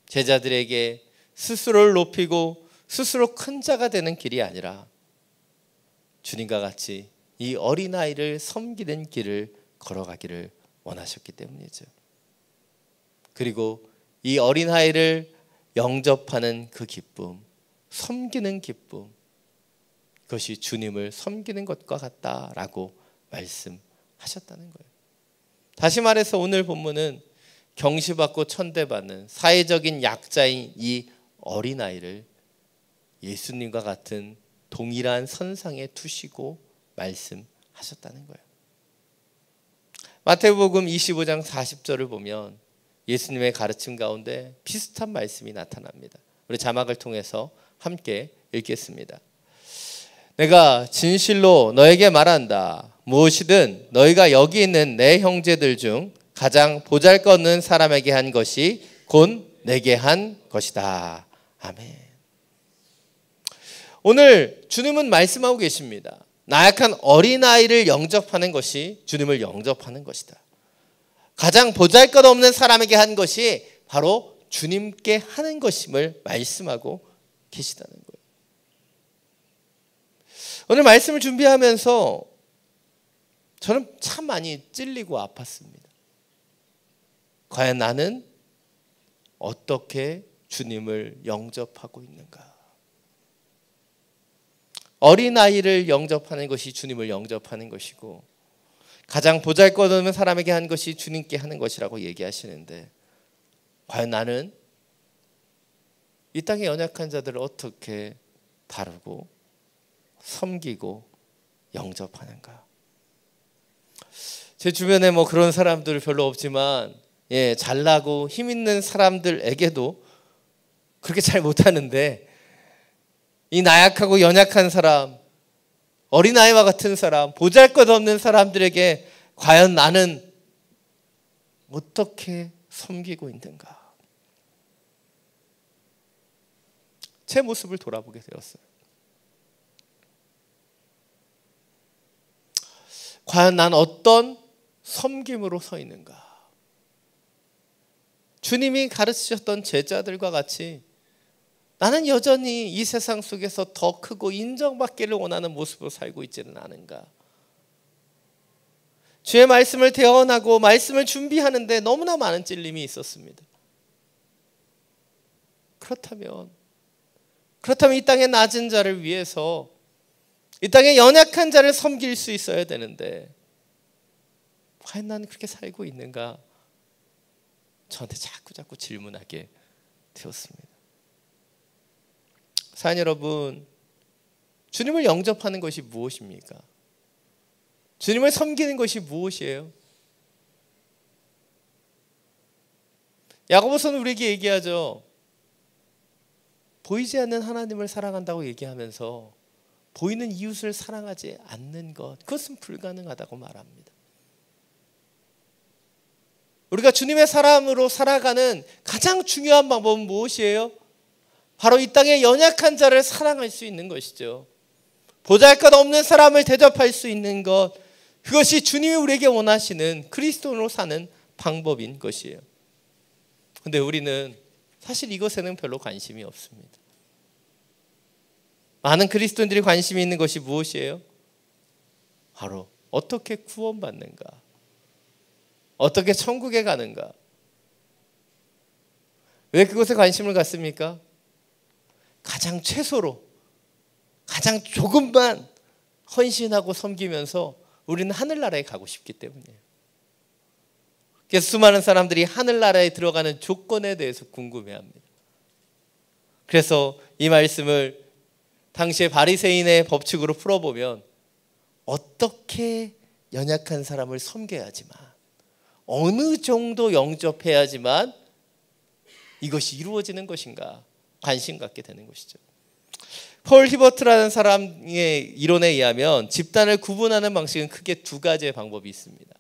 제자들에게 스스로를 높이고 스스로 큰 자가 되는 길이 아니라 주님과 같이 이 어린아이를 섬기는 길을 걸어가기를 원하셨기 때문이죠. 그리고 이 어린아이를 영접하는 그 기쁨, 섬기는 기쁨, 그것이 주님을 섬기는 것과 같다라고 말씀하셨다는 거예요. 다시 말해서 오늘 본문은 경시받고 천대받는 사회적인 약자인 이 어린아이를 예수님과 같은 동일한 선상에 두시고 말씀하셨다는 거예요. 마태복음 25장 40절을 보면 예수님의 가르침 가운데 비슷한 말씀이 나타납니다. 우리 자막을 통해서 함께 읽겠습니다. 내가 진실로 너에게 말한다. 무엇이든 너희가 여기 있는 내 형제들 중 가장 보잘것없는 사람에게 한 것이 곧 내게 한 것이다. 아멘. 오늘 주님은 말씀하고 계십니다. 나약한 어린아이를 영접하는 것이 주님을 영접하는 것이다. 가장 보잘것없는 사람에게 한 것이 바로 주님께 하는 것임을 말씀하고 계시다는 거예요. 오늘 말씀을 준비하면서 저는 참 많이 찔리고 아팠습니다. 과연 나는 어떻게 주님을 영접하고 있는가? 어린아이를 영접하는 것이 주님을 영접하는 것이고 가장 보잘것없는 사람에게 한 것이 주님께 하는 것이라고 얘기하시는데 과연 나는 이 땅의 연약한 자들을 어떻게 다루고 섬기고 영접하는가? 제 주변에 뭐 그런 사람들 별로 없지만 잘나고 힘 있는 사람들에게도 그렇게 잘 못하는데 이 나약하고 연약한 사람, 어린아이와 같은 사람, 보잘것없는 사람들에게 과연 나는 어떻게 섬기고 있는가? 제 모습을 돌아보게 되었어요. 과연 난 어떤 섬김으로 서 있는가? 주님이 가르치셨던 제자들과 같이 나는 여전히 이 세상 속에서 더 크고 인정받기를 원하는 모습으로 살고 있지는 않은가? 주의 말씀을 대언하고 말씀을 준비하는데 너무나 많은 찔림이 있었습니다. 그렇다면 이 땅의 낮은 자를 위해서 이 땅의 연약한 자를 섬길 수 있어야 되는데 과연 나는 그렇게 살고 있는가? 저한테 자꾸 질문하게 되었습니다. 사랑 여러분, 주님을 영접하는 것이 무엇입니까? 주님을 섬기는 것이 무엇이에요? 야고보서는 우리에게 얘기하죠. 보이지 않는 하나님을 사랑한다고 얘기하면서 보이는 이웃을 사랑하지 않는 것, 그것은 불가능하다고 말합니다. 우리가 주님의 사람으로 살아가는 가장 중요한 방법은 무엇이에요? 바로 이 땅의 연약한 자를 사랑할 수 있는 것이죠. 보잘것없는 사람을 대접할 수 있는 것, 그것이 주님이 우리에게 원하시는 그리스도인으로 사는 방법인 것이에요. 그런데 우리는 사실 이것에는 별로 관심이 없습니다. 많은 그리스도인들이 관심이 있는 것이 무엇이에요? 바로 어떻게 구원받는가? 어떻게 천국에 가는가? 왜 그것에 관심을 갖습니까? 가장 최소로, 가장 조금만 헌신하고 섬기면서 우리는 하늘나라에 가고 싶기 때문이에요. 그래서 수많은 사람들이 하늘나라에 들어가는 조건에 대해서 궁금해합니다. 그래서 이 말씀을 당시의 바리새인의 법칙으로 풀어보면 어떻게 연약한 사람을 섬겨야지만, 어느 정도 영접해야지만 이것이 이루어지는 것인가 관심 갖게 되는 것이죠. 폴 히버트라는 사람의 이론에 의하면 집단을 구분하는 방식은 크게 두 가지의 방법이 있습니다.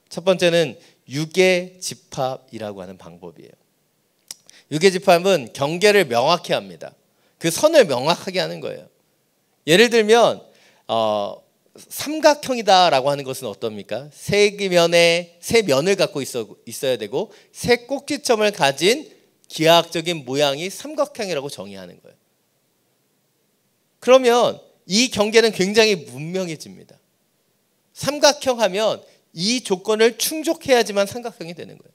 첫 번째는 유계 집합이라고 하는 방법이에요. 유계집합은 경계를 명확히 합니다. 그 선을 명확하게 하는 거예요. 예를 들면 삼각형이다라고 하는 것은 어떻습니까? 세 면을 갖고 있어야 되고 세 꼭지점을 가진 기하학적인 모양이 삼각형이라고 정의하는 거예요. 그러면 이 경계는 굉장히 문명해집니다. 삼각형 하면 이 조건을 충족해야지만 삼각형이 되는 거예요.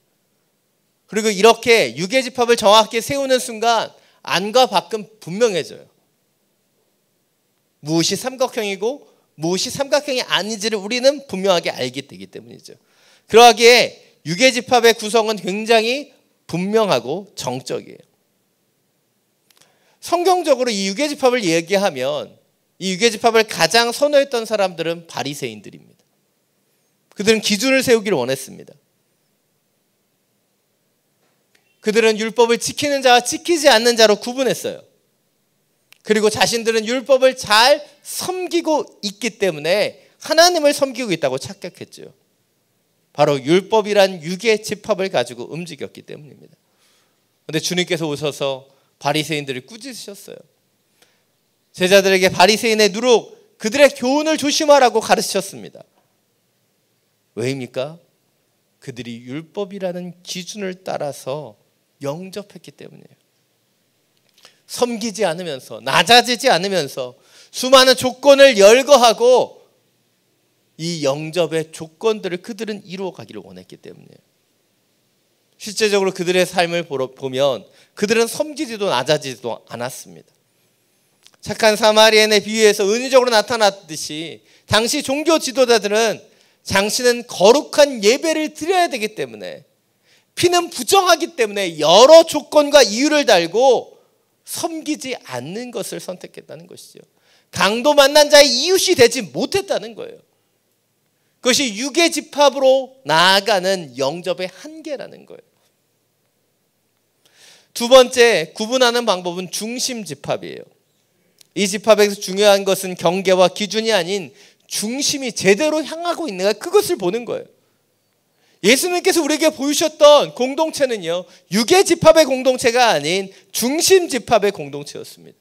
그리고 이렇게 유계집합을 정확히 세우는 순간 안과 밖은 분명해져요. 무엇이 삼각형이고 무엇이 삼각형이 아닌지를 우리는 분명하게 알게 되기 때문이죠. 그러하기에 유계집합의 구성은 굉장히 분명하고 정적이에요. 성경적으로 이 유계집합을 얘기하면 이 유계집합을 가장 선호했던 사람들은 바리새인들입니다. 그들은 기준을 세우기를 원했습니다. 그들은 율법을 지키는 자와 지키지 않는 자로 구분했어요. 그리고 자신들은 율법을 잘 섬기고 있기 때문에 하나님을 섬기고 있다고 착각했죠. 바로 율법이란 유계집합을 가지고 움직였기 때문입니다. 그런데 주님께서 오셔서 바리새인들을 꾸짖으셨어요. 제자들에게 바리새인의 누룩, 그들의 교훈을 조심하라고 가르치셨습니다. 왜입니까? 그들이 율법이라는 기준을 따라서 영접했기 때문이에요. 섬기지 않으면서, 낮아지지 않으면서 수많은 조건을 열거하고 이 영접의 조건들을 그들은 이루어가기를 원했기 때문이에요. 실제적으로 그들의 삶을 보면 그들은 섬기지도 낮아지지도 않았습니다. 착한 사마리아인의 비유에서 은유적으로 나타났듯이 당시 종교 지도자들은 당신은 거룩한 예배를 드려야 되기 때문에, 피는 부정하기 때문에 여러 조건과 이유를 달고 섬기지 않는 것을 선택했다는 것이죠. 강도 만난 자의 이웃이 되지 못했다는 거예요. 그것이 유계집합으로 나아가는 영접의 한계라는 거예요. 두 번째 구분하는 방법은 중심집합이에요. 이 집합에서 중요한 것은 경계와 기준이 아닌 중심이 제대로 향하고 있는가, 그것을 보는 거예요. 예수님께서 우리에게 보여주셨던 공동체는요, 유계집합의 공동체가 아닌 중심집합의 공동체였습니다.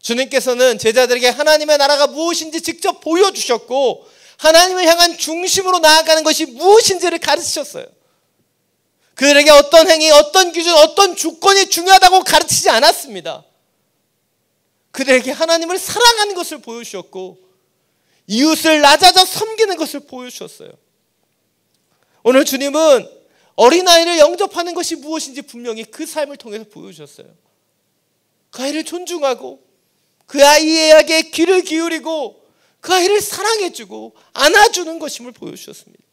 주님께서는 제자들에게 하나님의 나라가 무엇인지 직접 보여주셨고 하나님을 향한 중심으로 나아가는 것이 무엇인지를 가르치셨어요. 그들에게 어떤 행위, 어떤 기준, 어떤 조건이 중요하다고 가르치지 않았습니다. 그들에게 하나님을 사랑하는 것을 보여주셨고 이웃을 낮아져 섬기는 것을 보여주셨어요. 오늘 주님은 어린아이를 영접하는 것이 무엇인지 분명히 그 삶을 통해서 보여주셨어요. 그 아이를 존중하고 그 아이에게 귀를 기울이고 그 아이를 사랑해주고 안아주는 것임을 보여주셨습니다.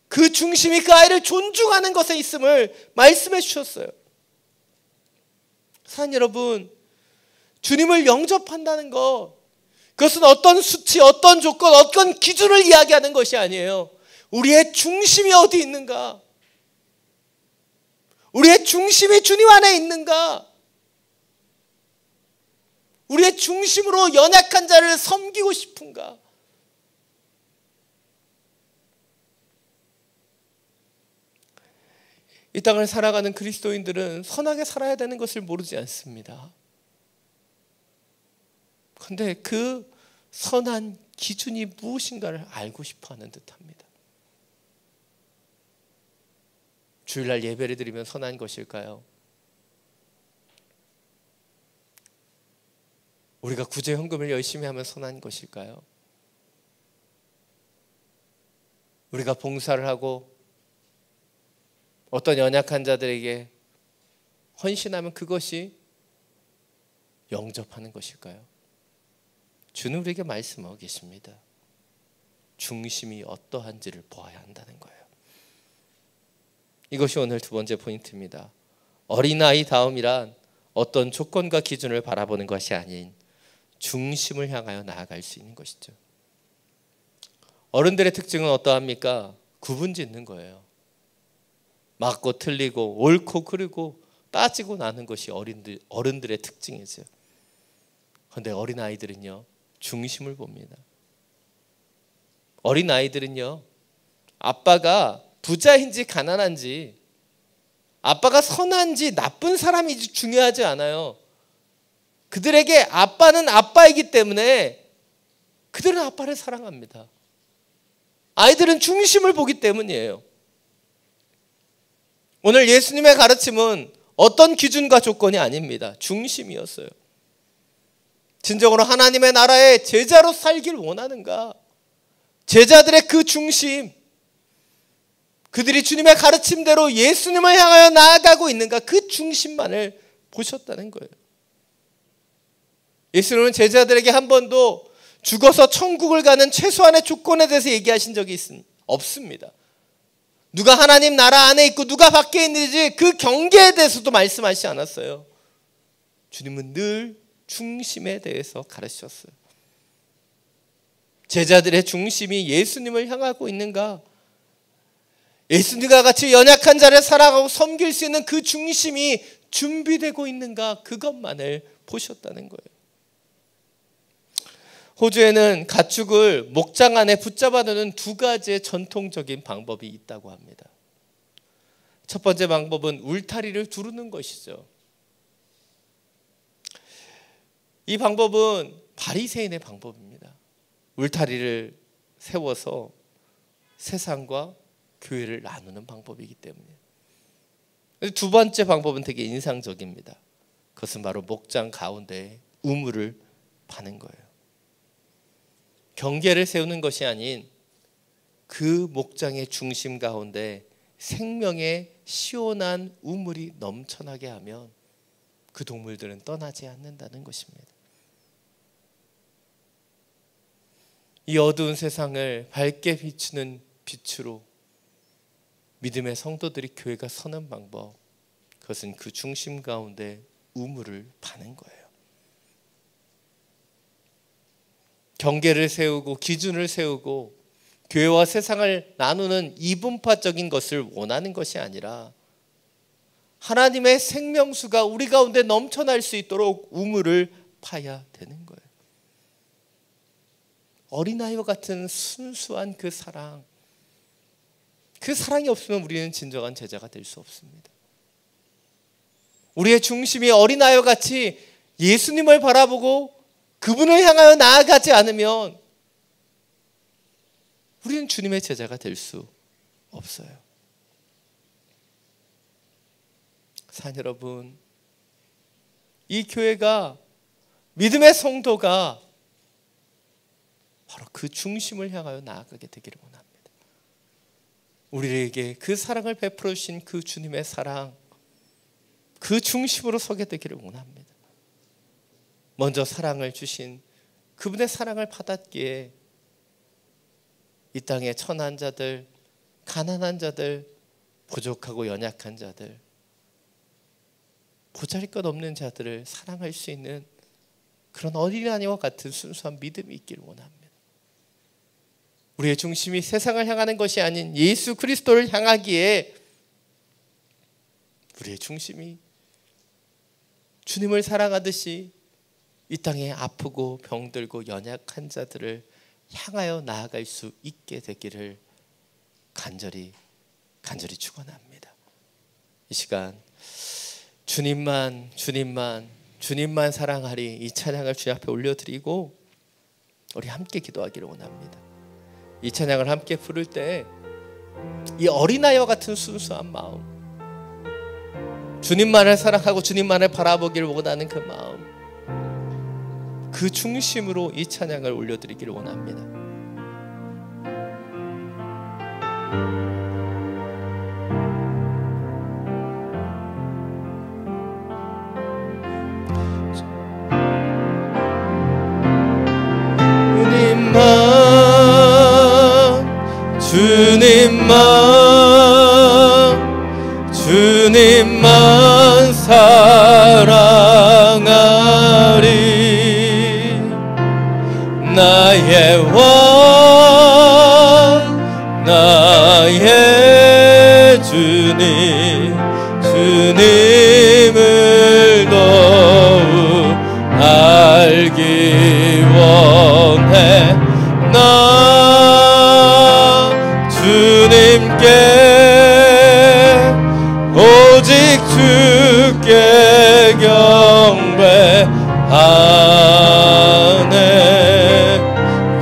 그 중심이 그 아이를 존중하는 것에 있음을 말씀해 주셨어요. 사랑하는 여러분, 주님을 영접한다는 것, 그것은 어떤 수치, 어떤 조건, 어떤 기준을 이야기하는 것이 아니에요. 우리의 중심이 어디 있는가? 우리의 중심이 주님 안에 있는가? 우리의 중심으로 연약한 자를 섬기고 싶은가? 이 땅을 살아가는 그리스도인들은 선하게 살아야 되는 것을 모르지 않습니다. 그런데 그 선한 기준이 무엇인가를 알고 싶어하는 듯합니다. 주일날 예배를 드리면 선한 것일까요? 우리가 구제 헌금을 열심히 하면 선한 것일까요? 우리가 봉사를 하고 어떤 연약한 자들에게 헌신하면 그것이 영접하는 것일까요? 주는 우리에게 말씀하고 계십니다. 중심이 어떠한지를 보아야 한다는 거예요. 이것이 오늘 두 번째 포인트입니다. 어린아이 다움이란 어떤 조건과 기준을 바라보는 것이 아닌 중심을 향하여 나아갈 수 있는 것이죠. 어른들의 특징은 어떠합니까? 구분짓는 거예요. 맞고 틀리고 옳고 그르고 따지고 나는 것이 어른들의 특징이죠. 그런데 어린아이들은요, 중심을 봅니다. 어린아이들은요, 아빠가 부자인지 가난한지 아빠가 선한지 나쁜 사람인지 중요하지 않아요. 그들에게 아빠는 아빠이기 때문에 그들은 아빠를 사랑합니다. 아이들은 중심을 보기 때문이에요. 오늘 예수님의 가르침은 어떤 기준과 조건이 아닙니다. 중심이었어요. 진정으로 하나님의 나라의 제자로 살길 원하는가? 제자들의 그 중심, 그들이 주님의 가르침대로 예수님을 향하여 나아가고 있는가? 그 중심만을 보셨다는 거예요. 예수님은 제자들에게 한 번도 죽어서 천국을 가는 최소한의 조건에 대해서 얘기하신 적이 없습니다. 누가 하나님 나라 안에 있고 누가 밖에 있는지 그 경계에 대해서도 말씀하시지 않았어요. 주님은 늘 중심에 대해서 가르치셨어요. 제자들의 중심이 예수님을 향하고 있는가? 예수님과 같이 연약한 자를 사랑하고 섬길 수 있는 그 중심이 준비되고 있는가? 그것만을 보셨다는 거예요. 호주에는 가축을 목장 안에 붙잡아 두는 두 가지의 전통적인 방법이 있다고 합니다. 첫 번째 방법은 울타리를 두르는 것이죠. 이 방법은 바리새인의 방법입니다. 울타리를 세워서 세상과 교회를 나누는 방법이기 때문에. 두 번째 방법은 되게 인상적입니다. 그것은 바로 목장 가운데에 우물을 파는 거예요. 경계를 세우는 것이 아닌 그 목장의 중심 가운데 생명의 시원한 우물이 넘쳐나게 하면 그 동물들은 떠나지 않는다는 것입니다. 이 어두운 세상을 밝게 비추는 빛으로 믿음의 성도들이 교회가 서는 방법, 그것은 그 중심 가운데 우물을 파는 거예요. 경계를 세우고 기준을 세우고 교회와 세상을 나누는 이분파적인 것을 원하는 것이 아니라 하나님의 생명수가 우리 가운데 넘쳐날 수 있도록 우물을 파야 되는 거예요. 어린아이와 같은 순수한 그 사랑, 그 사랑이 없으면 우리는 진정한 제자가 될 수 없습니다. 우리의 중심이 어린아이와 같이 예수님을 바라보고 그분을 향하여 나아가지 않으면 우리는 주님의 제자가 될 수 없어요. 사랑 여러분, 이 교회가, 믿음의 성도가 바로 그 중심을 향하여 나아가게 되기를 원합니다. 우리에게 그 사랑을 베풀어 주신 그 주님의 사랑, 그 중심으로 서게 되기를 원합니다. 먼저 사랑을 주신 그분의 사랑을 받았기에 이 땅의 천한 자들, 가난한 자들, 부족하고 연약한 자들, 보잘것 없는 자들을 사랑할 수 있는 그런 어린아이와 같은 순수한 믿음이 있기를 원합니다. 우리의 중심이 세상을 향하는 것이 아닌 예수 그리스도를 향하기에 우리의 중심이 주님을 사랑하듯이 이 땅에 아프고 병들고 연약한 자들을 향하여 나아갈 수 있게 되기를 간절히 축원합니다. 이 시간 주님만 사랑하리, 이 찬양을 주님 앞에 올려드리고 우리 함께 기도하기를 원합니다. 이 찬양을 함께 부를 때 이 어린아이와 같은 순수한 마음, 주님만을 사랑하고 주님만을 바라보기를 원하는 그 마음, 그 중심으로 이 찬양을 올려드리기를 원합니다. 주님만 사랑하리. 나의 왕 나의 주님을 더욱 알기 원해. 나 주님께 오직 주께 경배하네.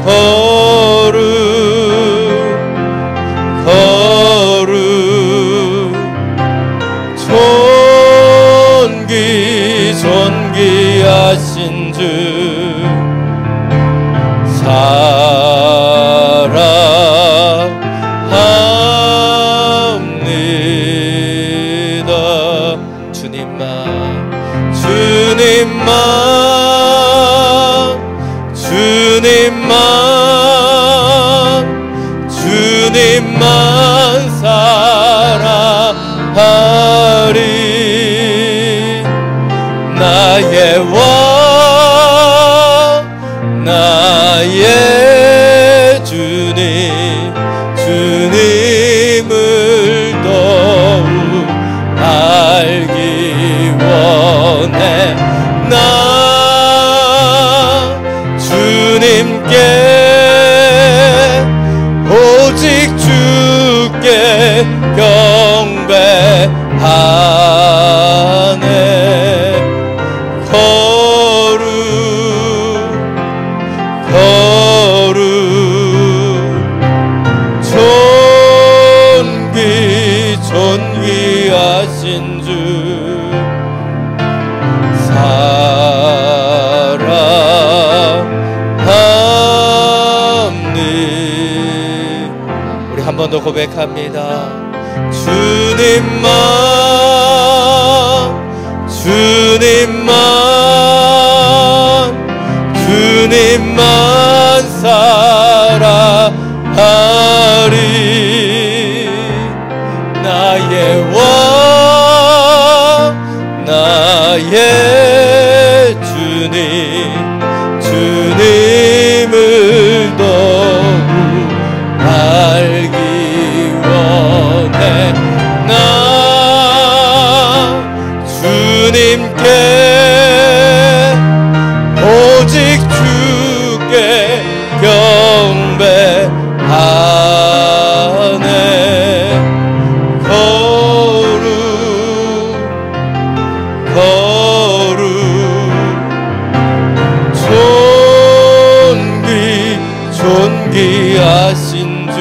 거룩 존귀하신 주 사랑합니다. 주님만 사랑하리. 나의 왕 나의 주님을 더욱 알기 원해. 나 주님께 오직 주께 경배하네. 거룩 존귀하신 주 사랑합니다. 우리 한 번 더 고백합니다. 주님만 사랑하리. 나의 왕 나의 주님을 더욱 알기 원해. 나 주님께 오직 주께 경배하네. 거룩 존귀하신 주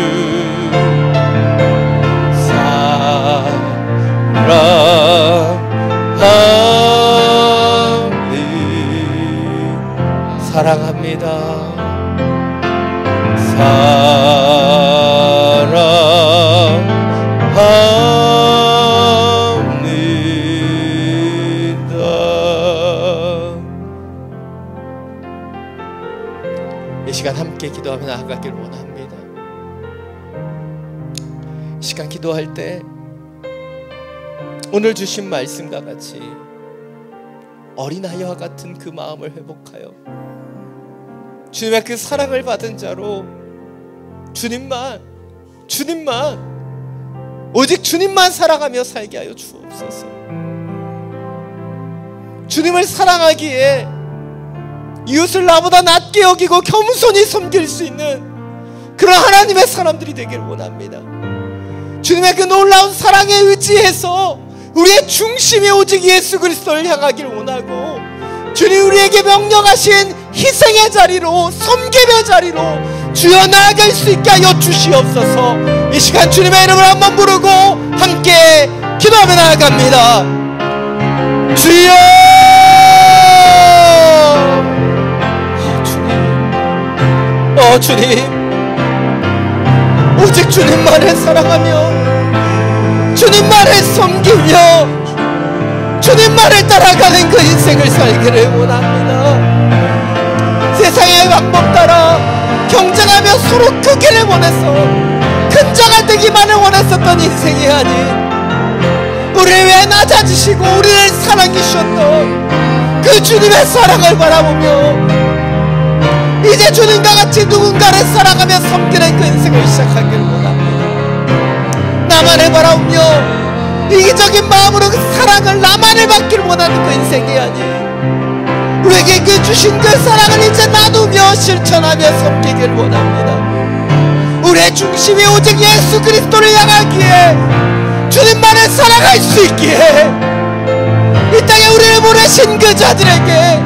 사랑합니다. 이 시간 함께 기도하며 나아가기를 원합니다. 이 시간 기도할 때 오늘 주신 말씀과 같이 어린아이와 같은 그 마음을 회복하여 주님의 그 사랑을 받은 자로 주님만 오직 주님만 사랑하며 살게 하여 주옵소서. 주님을 사랑하기에 이웃을 나보다 낮게 여기고 겸손히 섬길 수 있는 그런 하나님의 사람들이 되기를 원합니다. 주님의 그 놀라운 사랑에 의지해서 우리의 중심이 오직 예수 그리스도를 향하기를 원하고, 주님 우리에게 명령하신 희생의 자리로, 섬김의 자리로 주여 나아갈 수 있게 하여 주시옵소서. 이 시간 주님의 이름을 한번 부르고 함께 기도하며 나아갑니다. 주여! 주님, 오직 주님만을 사랑하며 주님만을 섬기며 주님만을 따라가는 그 인생을 살기를 원합니다. 세상의 방법 따라 경쟁하며 서로 크기를 원해서 큰 자가 되기만을 원했었던 인생이 아닌, 우리를 위해 낮아지시고 우리를 사랑해 주셨던 그 주님의 사랑을 바라보며 이제 주님과 같이 누군가를 사랑하며 섬기는 그 인생을 시작하기를 원합니다. 나만을 바라보며 이기적인 마음으로 그 사랑을, 나만을 받기를 원하는 그 인생이 아닌, 우리에게 그 주신 그 사랑을 이제 나누며 실천하며 섬기기를 원합니다. 우리의 중심이 오직 예수 그리스도를 향하기에 주님만을 주님을 사랑할 수 있기에 이 땅에 우리를 보내신 그 자들에게,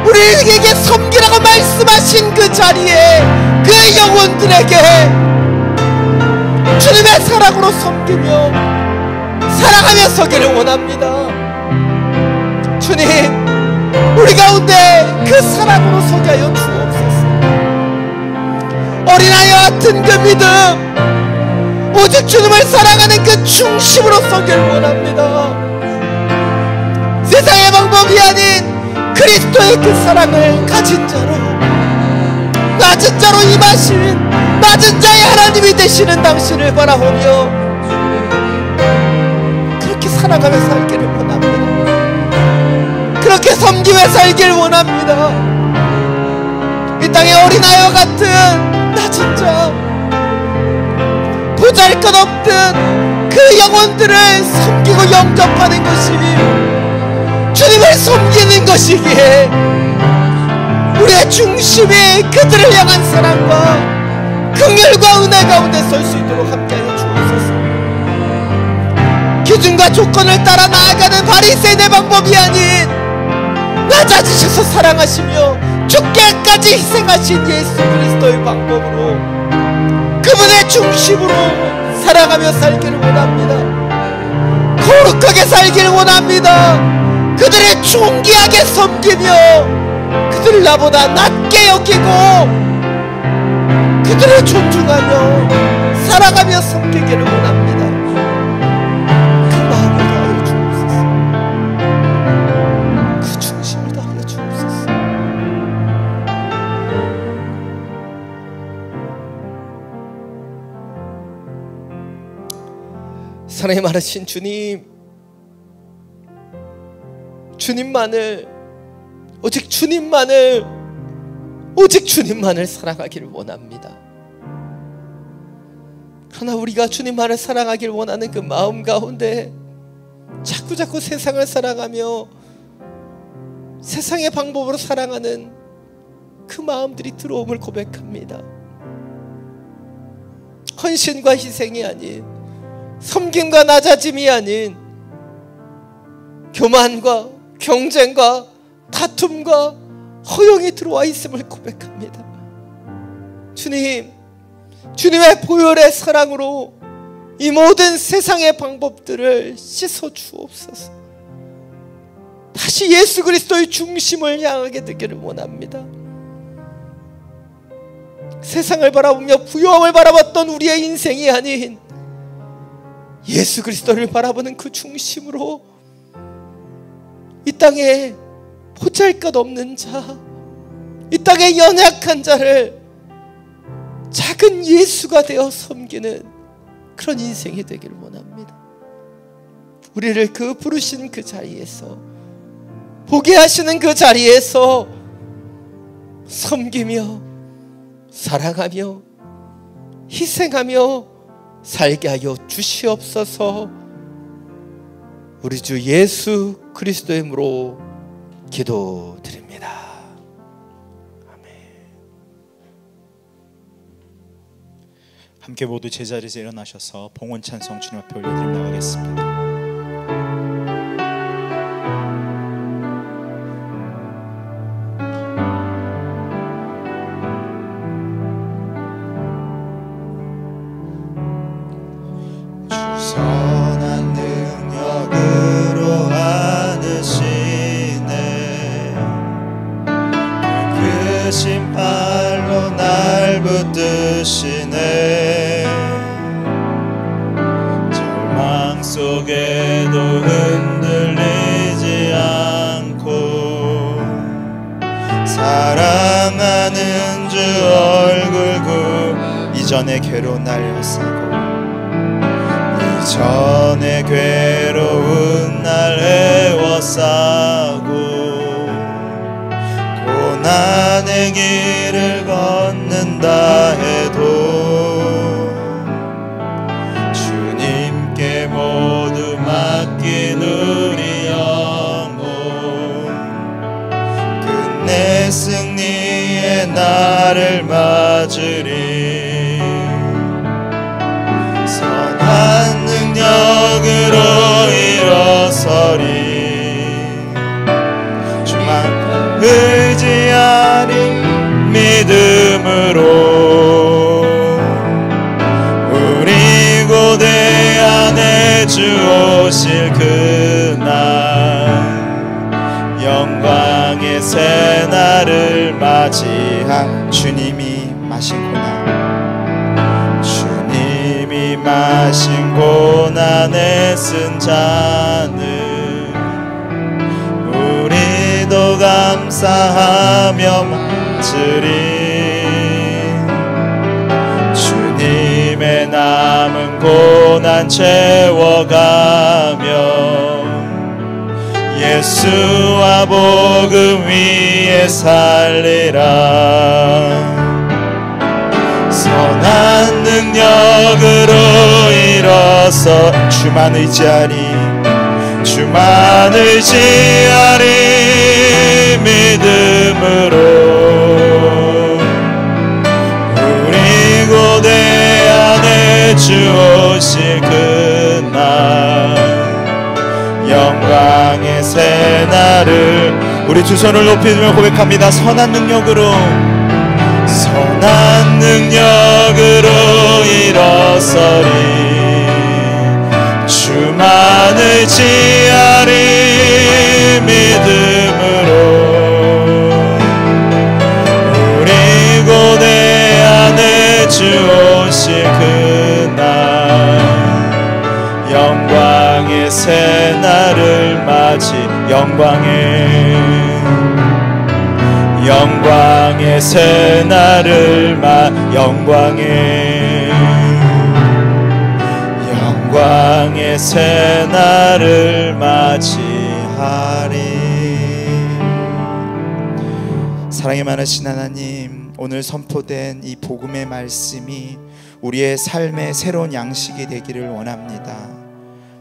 우리에게 섬기라고 말씀하신 그 자리에 그 영혼들에게 주님의 사랑으로 섬기며 사랑하며 서기를 원합니다. 주님, 우리 가운데 그 사랑으로 서게 하여 주옵소서. 어린아이와 같은 그 믿음, 오직 주님을 사랑하는 그 중심으로 서기를 원합니다. 세상의 방법이 아닌 그리스도의 그 사랑을 가진 자로, 낮은 자로 임하신 낮은 자의 하나님이 되시는 당신을 바라보며 그렇게 사랑하며 살기를 원합니다. 그렇게 섬기며 살기를 원합니다. 이 땅의 어린아이와 같은 낮은 자, 보잘것없던 그 영혼들을 섬기고 영접하는 것이 주님을 섬기는 것이기에 우리의 중심이 그들을 향한 사랑과 긍휼과 은혜 가운데 설 수 있도록 함께하여 주옵소서. 기준과 조건을 따라 나아가는 바리새인의 방법이 아닌 낮아지셔서 사랑하시며 죽게까지 희생하신 예수 그리스도의 방법으로, 그분의 중심으로 살아가며 살기를 원합니다. 거룩하게 살기를 원합니다. 그들을 존귀하게 섬기며 그들을 나보다 낮게 여기고 그들을 존중하며 사랑하며 섬기기를 원합니다. 그 마음을 다하여 주옵소서. 그 중심을 다하여 주옵소서. 사랑이 많으신 주님, 주님만을, 오직 주님만을 사랑하기를 원합니다. 그러나 우리가 주님만을 사랑하기를 원하는 그 마음 가운데 자꾸 세상을 사랑하며 세상의 방법으로 사랑하는 그 마음들이 들어옴을 고백합니다. 헌신과 희생이 아닌, 섬김과 낮아짐이 아닌 교만과 경쟁과 다툼과 허용이 들어와 있음을 고백합니다. 주님, 주님의 보혈의 사랑으로 이 모든 세상의 방법들을 씻어 주옵소서. 다시 예수 그리스도의 중심을 향하게 되기를 원합니다. 세상을 바라보며 부요함을 바라봤던 우리의 인생이 아닌 예수 그리스도를 바라보는 그 중심으로 이 땅에 보잘것없는 자, 이 땅에 연약한 자를 작은 예수가 되어 섬기는 그런 인생이 되기를 원합니다. 우리를 그 부르신 그 자리에서, 보게 하시는 그 자리에서 섬기며 사랑하며 희생하며 살게 하여 주시옵소서. 우리 주 예수 그리스도의 이름으로 기도드립니다. 아멘. 함께 모두 제자리에서 일어나셔서 봉헌 찬송 주님 앞에 올려드리며 나가겠습니다. 선한 능력으로 안으시네, 크신 팔로 날 붙드시네. 절망 속에도 흔들리지 않고 사랑하는 주 얼굴 이전에 괴로운 날 애워싸고, 전에 괴로운 날 애워싸고 고난의 길을 걷는다 해도 주님께 모두 맡긴 우리 영혼, 끝내 승리의 날을 맞으리. 선한 능력 그날 영광의 새날을 맞이한 주님이 마신 고난, 주님이 마신 고난에 쓴 잔을 우리도 감사하며 마시리. 주님의 남은 고난 채워가며 예수와 복음 위에 살리라. 선한 능력으로 일어서 주만 의지하리, 주만 의지하리. 믿음으로 우리 고대 안에 주 오실 그날 영광의 새날을 우리 두 손을 높이 들며 고백합니다. 선한 능력으로, 선한 능력으로 일어서리. 주만 의지하리. 믿음으로 우리 고대 안에 주 오실 그날 영광의 새날을 맞이 영광의 새날을 영광의 새날을 맞이하리. 사랑이 많으신 하나님, 오늘 선포된 이 복음의 말씀이 우리의 삶의 새로운 양식이 되기를 원합니다.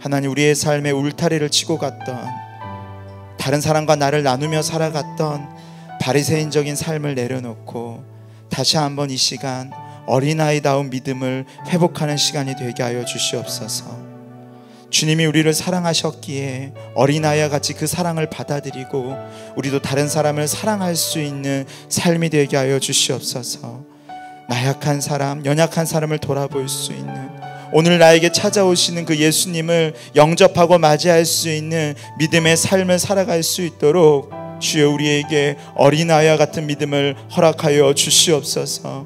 하나님, 우리의 삶에 울타리를 치고 갔던, 다른 사람과 나를 나누며 살아갔던 바리새인적인 삶을 내려놓고 다시 한번 이 시간 어린아이다운 믿음을 회복하는 시간이 되게 하여 주시옵소서. 주님이 우리를 사랑하셨기에 어린아이와 같이 그 사랑을 받아들이고 우리도 다른 사람을 사랑할 수 있는 삶이 되게 하여 주시옵소서. 나약한 사람, 연약한 사람을 돌아볼 수 있는, 오늘 나에게 찾아오시는 그 예수님을 영접하고 맞이할 수 있는 믿음의 삶을 살아갈 수 있도록 주여 우리에게 어린아이와 같은 믿음을 허락하여 주시옵소서.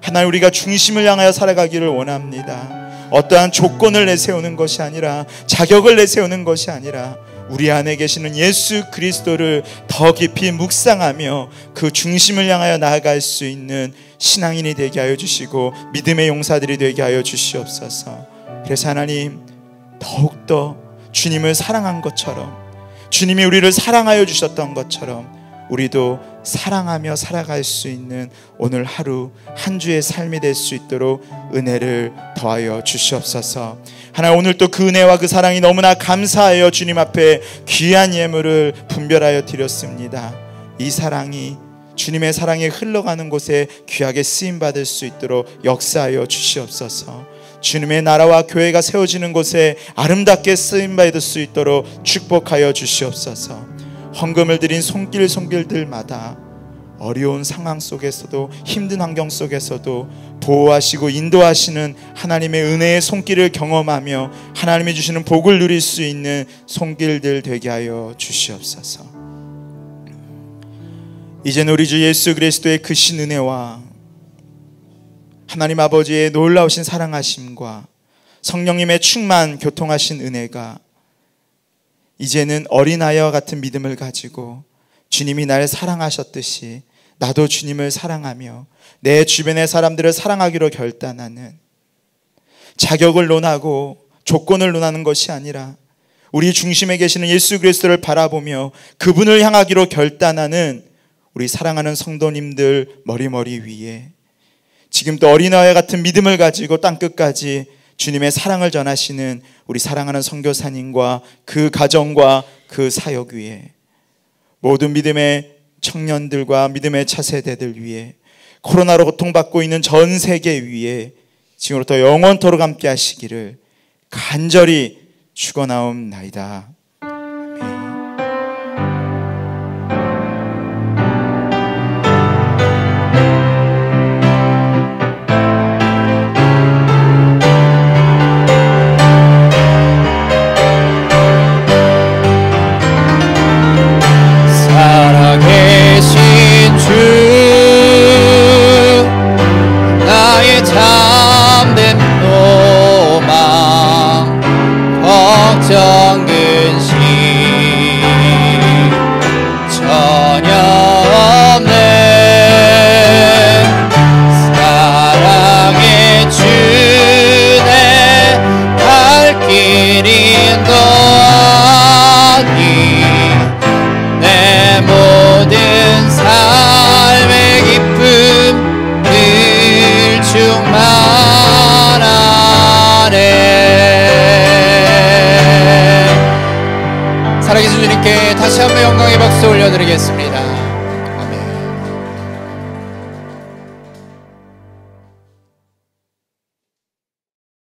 하나님, 우리가 중심을 향하여 살아가기를 원합니다. 어떠한 조건을 내세우는 것이 아니라, 자격을 내세우는 것이 아니라 우리 안에 계시는 예수 그리스도를 더 깊이 묵상하며 그 중심을 향하여 나아갈 수 있는 신앙인이 되게 하여 주시고 믿음의 용사들이 되게 하여 주시옵소서. 그래서 하나님, 더욱더 주님을 사랑한 것처럼, 주님이 우리를 사랑하여 주셨던 것처럼 우리도 사랑하며 살아갈 수 있는 오늘 하루 한 주의 삶이 될 수 있도록 은혜를 더하여 주시옵소서. 하나님, 오늘 또 그 은혜와 그 사랑이 너무나 감사하여 주님 앞에 귀한 예물을 분별하여 드렸습니다. 이 사랑이 주님의 사랑이 흘러가는 곳에 귀하게 쓰임받을 수 있도록 역사하여 주시옵소서. 주님의 나라와 교회가 세워지는 곳에 아름답게 쓰임받을 수 있도록 축복하여 주시옵소서. 헌금을 드린 손길들마다 어려운 상황 속에서도, 힘든 환경 속에서도 보호하시고 인도하시는 하나님의 은혜의 손길을 경험하며 하나님이 주시는 복을 누릴 수 있는 손길들 되게 하여 주시옵소서. 이제는 우리 주 예수 그리스도의 크신 은혜와 하나님 아버지의 놀라우신 사랑하심과 성령님의 충만 교통하신 은혜가 이제는 어린아이와 같은 믿음을 가지고 주님이 날 사랑하셨듯이 나도 주님을 사랑하며 내 주변의 사람들을 사랑하기로 결단하는, 자격을 논하고 조건을 논하는 것이 아니라 우리 중심에 계시는 예수 그리스도를 바라보며 그분을 향하기로 결단하는 우리 사랑하는 성도님들 머리 위에 지금도 어린아이와 같은 믿음을 가지고 땅끝까지 주님의 사랑을 전하시는 우리 사랑하는 선교사님과 그 가정과 그 사역 위에, 모든 믿음의 청년들과 믿음의 차세대들 위에, 코로나로 고통받고 있는 전 세계 위에 지금부터 영원토록 함께 하시기를 간절히 축원하옵나이다. 영광의 박수 올려드리겠습니다.